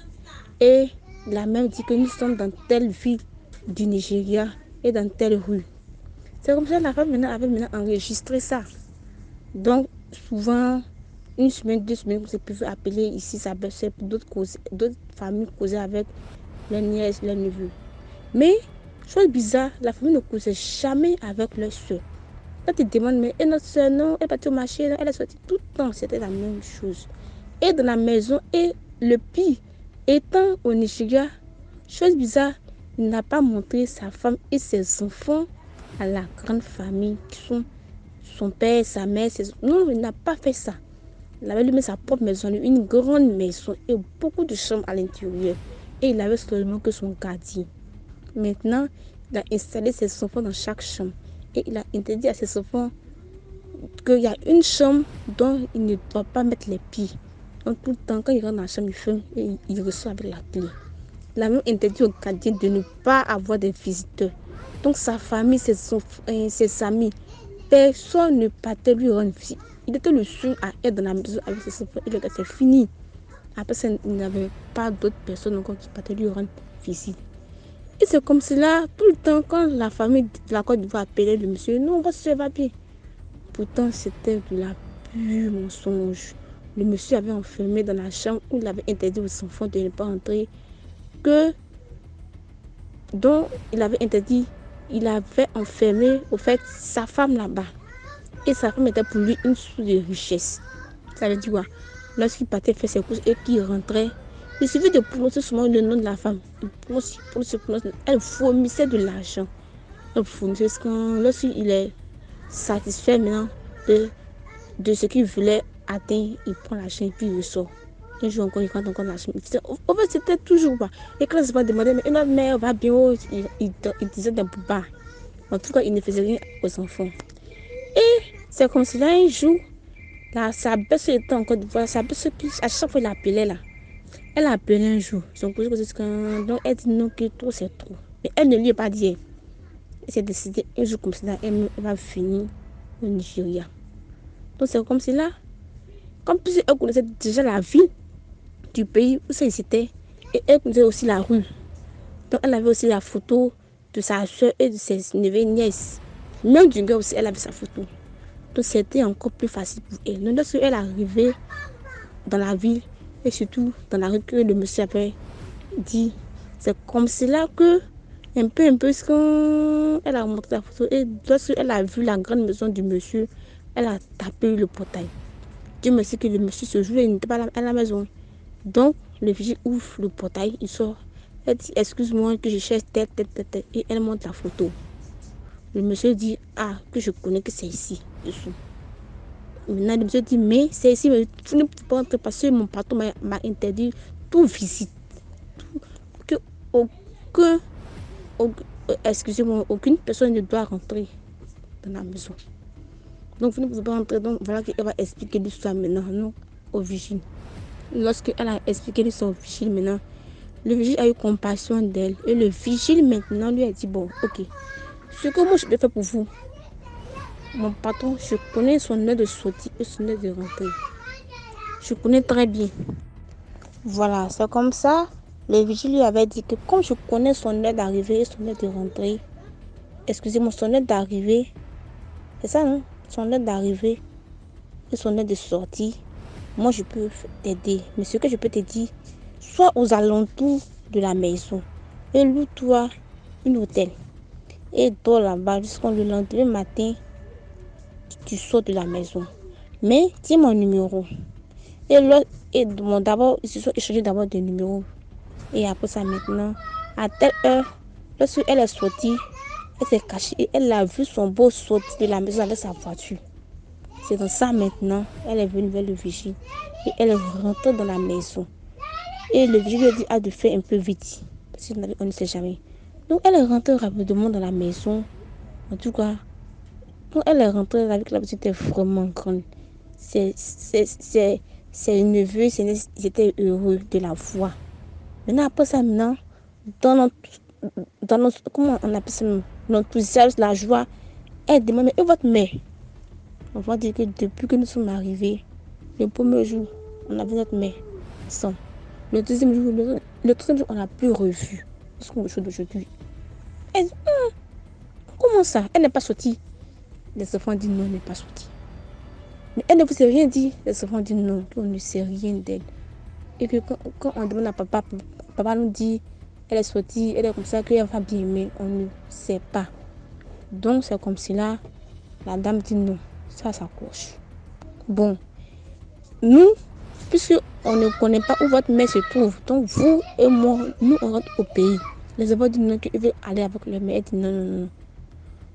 Et il a même dit que nous sommes dans telle ville du Nigeria et dans telle rue. C'est comme ça que la femme avait enregistré ça. Donc souvent, 1 semaine, 2 semaines, vous pouvez appeler ici sa belle-sœur pour d'autres familles causer avec les nièces, les neveux. Mais chose bizarre, la famille ne causait jamais avec leur soeur. Quand tu demandes, mais et notre soeur, non, elle est partie au marché, non, elle est sortie tout le temps, c'était la même chose. Et dans la maison, et le pire, étant au Nigeria, chose bizarre, il n'a pas montré sa femme et ses enfants à la grande famille qui sont son père, sa mère, non, il n'a pas fait ça. Il avait lui-même sa propre maison, une grande maison et beaucoup de chambres à l'intérieur. Et il avait seulement que son gardien. Maintenant, il a installé ses enfants dans chaque chambre. Et il a interdit à ses enfants qu'il y a une chambre dont il ne doit pas mettre les pieds. Donc tout le temps, quand il rentre dans la chambre, il ferme et il ressort avec la clé. Il a même interdit au gardien de ne pas avoir des visiteurs. Donc sa famille, ses amis, personne ne partait lui rendre visite. Il était le seul à être dans la maison avec ses enfants. Et le gars, c'est fini. Après ça, il n'avait pas d'autres personnes encore qui partaient lui rendre visite. Et c'est comme cela, tout le temps, quand la famille de la Côte d'Ivoire appelait le monsieur, non, votre soeur va bien. Pourtant, c'était de la pure mensonge. Le monsieur avait enfermé dans la chambre où il avait interdit aux enfants de ne pas entrer. Donc, il avait enfermé, au fait, sa femme là-bas. Et sa femme était pour lui une source de richesse. Ça veut dire quoi? Lorsqu'il partait faire ses courses et qu'il rentrait, il suffit de prononcer souvent le nom de la femme. Elle fournissait de l'argent. Lorsqu'il est satisfait maintenant de ce qu'il voulait atteindre, il prend l'argent et puis il ressort. Un jour encore, il rentre encore l'argent. En fait, c'était toujours pas. Et quand il se va demander, mais notre mère va bien, il disait des boubas. En tout cas, il ne faisait rien aux enfants. Et c'est comme cela un jour, sa belle-sœur était encore d'Ivoire. Sa belle-sœur, à chaque fois, il l'appelait là. Elle a appelé un jour. Donc elle dit non, que trop c'est trop. Mais elle ne lui a pas dit. Elle s'est décidée un jour comme ça, elle va finir au Nigeria. Donc c'est comme cela. Comme elle connaissait déjà la ville du pays où ça était. Et elle connaissait aussi la rue. Donc elle avait aussi la photo de sa soeur et de ses neveux et nièces. Même du gars aussi, elle avait sa photo. Donc c'était encore plus facile pour elle. Donc lorsqu'elle est arrivée dans la ville, et surtout dans la rue que le monsieur avait dit, c'est comme cela que, un peu, quand elle a montré la photo, et lorsqu'elle a vu la grande maison du monsieur, elle a tapé le portail. Dieu merci que le monsieur ce jour-là, il n'était pas à la maison. Donc, le vigile ouvre le portail, il sort. Elle dit, excuse-moi que je cherche telle, et elle montre la photo. Le monsieur dit, ah, que je connais que c'est ici, dessous. Maintenant, le monsieur dit, mais c'est ici, mais vous ne pouvez pas entrer parce que mon patron m'a interdit toute visite. Excusez-moi, aucune personne ne doit rentrer dans la maison. Donc, vous ne pouvez pas rentrer. Donc, voilà qu'elle va expliquer l'histoire maintenant, non, au vigile. Lorsqu'elle a expliqué l'histoire au vigile maintenant, le vigile a eu compassion d'elle. Et le vigile maintenant lui a dit, bon, ok, ce que moi je peux faire pour vous, mon patron, je connais son heure de sortie et son heure de rentrée. Je connais très bien. Voilà, c'est comme ça. Le vigile lui avait dit que comme je connais son heure d'arrivée et son heure de rentrée, excusez-moi, son heure d'arrivée, c'est ça, non? Son heure d'arrivée et son heure de sortie, moi je peux t'aider. Mais ce que je peux te dire, sois aux alentours de la maison et loue-toi un hôtel. Et dors là-bas jusqu'au lendemain matin, tu sors de la maison. Mais dis mon numéro. D'abord, ils se sont échangés d'abord des numéros. Et après ça, maintenant, à telle heure, lorsqu'elle est sortie, elle s'est cachée et elle a vu son beau sortir de la maison avec sa voiture. C'est dans ça maintenant, elle est venue vers le vigile et elle est rentrée dans la maison. Et le vigile lui a dit de faire un peu vite, parce qu'on ne sait jamais. Donc elle est rentrée rapidement dans la maison. En tout cas, quand elle est rentrée, elle a vu que la maison était vraiment grande. Ses neveux, ils étaient heureux de la voir. Maintenant, après ça, maintenant, comment on appelle ça, l'enthousiasme, la joie, elle demande, mais où votre mère? On va dire que depuis que nous sommes arrivés, le premier jour, on a vu notre mère ensemble. Le troisième jour, on n'a plus revu. C'est ce qu'on veut d'aujourd'hui. Elle dit, comment ça? Elle n'est pas sortie. Les enfants disent non, elle n'est pas sortie. Mais elle ne vous a rien dit. Les enfants disent non, on ne sait rien d'elle. Et que quand on demande à papa nous dit, elle est sortie, elle est comme ça, qu'elle va bien, mais on ne sait pas. Donc c'est comme cela, la dame dit non, ça s'accroche. Bon, nous, puisque on ne connaît pas où votre mère se trouve, donc vous et moi, nous on rentre au pays. Les enfants disent non, qu'ils veulent aller avec leur mère, elle dit non.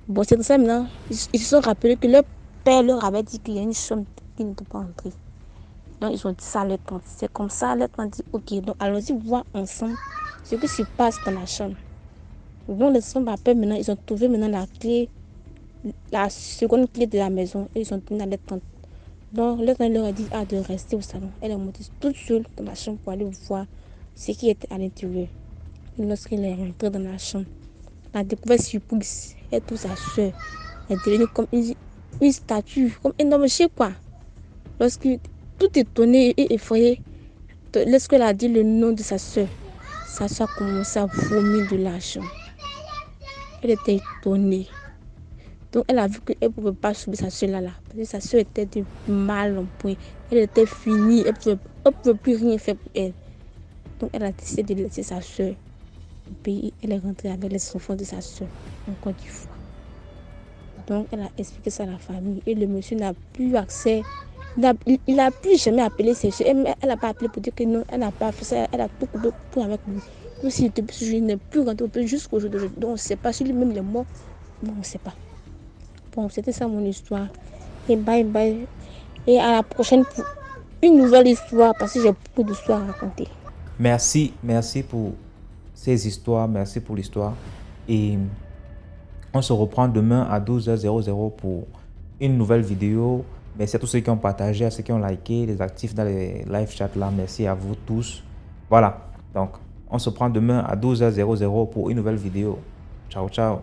Bon, c'est pour ça maintenant, ils se sont rappelés que leur père leur avait dit qu'il y a une chambre qui ne peut pas entrer. Donc ils ont dit ça à leur tante. C'est comme ça, leur tante dit ok, donc allons-y voir ensemble ce qui se passe dans la chambre. Donc les enfants rappellent maintenant, ils ont trouvé maintenant la clé, la seconde clé de la maison et ils ont donné à leur tante. Donc leur tante leur a dit de rester au salon. Elle est montée toute seule dans la chambre pour aller voir ce qui était à l'intérieur. Et lorsqu'elle est rentrée dans la chambre, elle a découvert surprise. Elle trouve sa soeur. Elle est devenue comme une statue, comme un homme chez quoi. Lorsque tout étonné et effrayé, lorsqu'elle a dit le nom de sa soeur a commencé à vomir de l'argent. Elle était étonnée. Donc elle a vu qu'elle ne pouvait pas sauver sa soeur là. Parce que sa soeur était de mal en point. Elle était finie. Elle ne pouvait plus rien faire pour elle. Donc elle a décidé de laisser sa soeur au pays. Elle est rentrée avec les enfants de sa soeur en Côte d'Ivoire. Donc elle a expliqué ça à la famille. Et le monsieur n'a plus accès. Il n'a plus jamais appelé ses soeurs. Elle n'a pas appelé pour dire que non, elle n'a pas fait ça. Elle a tout coupé pour avec lui. Même si depuis ce jour, il n'est plus rentré au pays jusqu'au jour d'aujourd'hui. Donc on ne sait pas si lui-même il est mort. Bon, on ne sait pas. Bon, c'était ça mon histoire. Et bye bye. Et à la prochaine pour une nouvelle histoire parce que j'ai beaucoup d'histoires à raconter. Merci pour ces histoires. Merci pour l'histoire. Et on se reprend demain à 12h00 pour une nouvelle vidéo. Merci à tous ceux qui ont partagé, à ceux qui ont liké, les actifs dans les live chats là. Merci à vous tous. Voilà. Donc, on se prend demain à 12h00 pour une nouvelle vidéo. Ciao, ciao.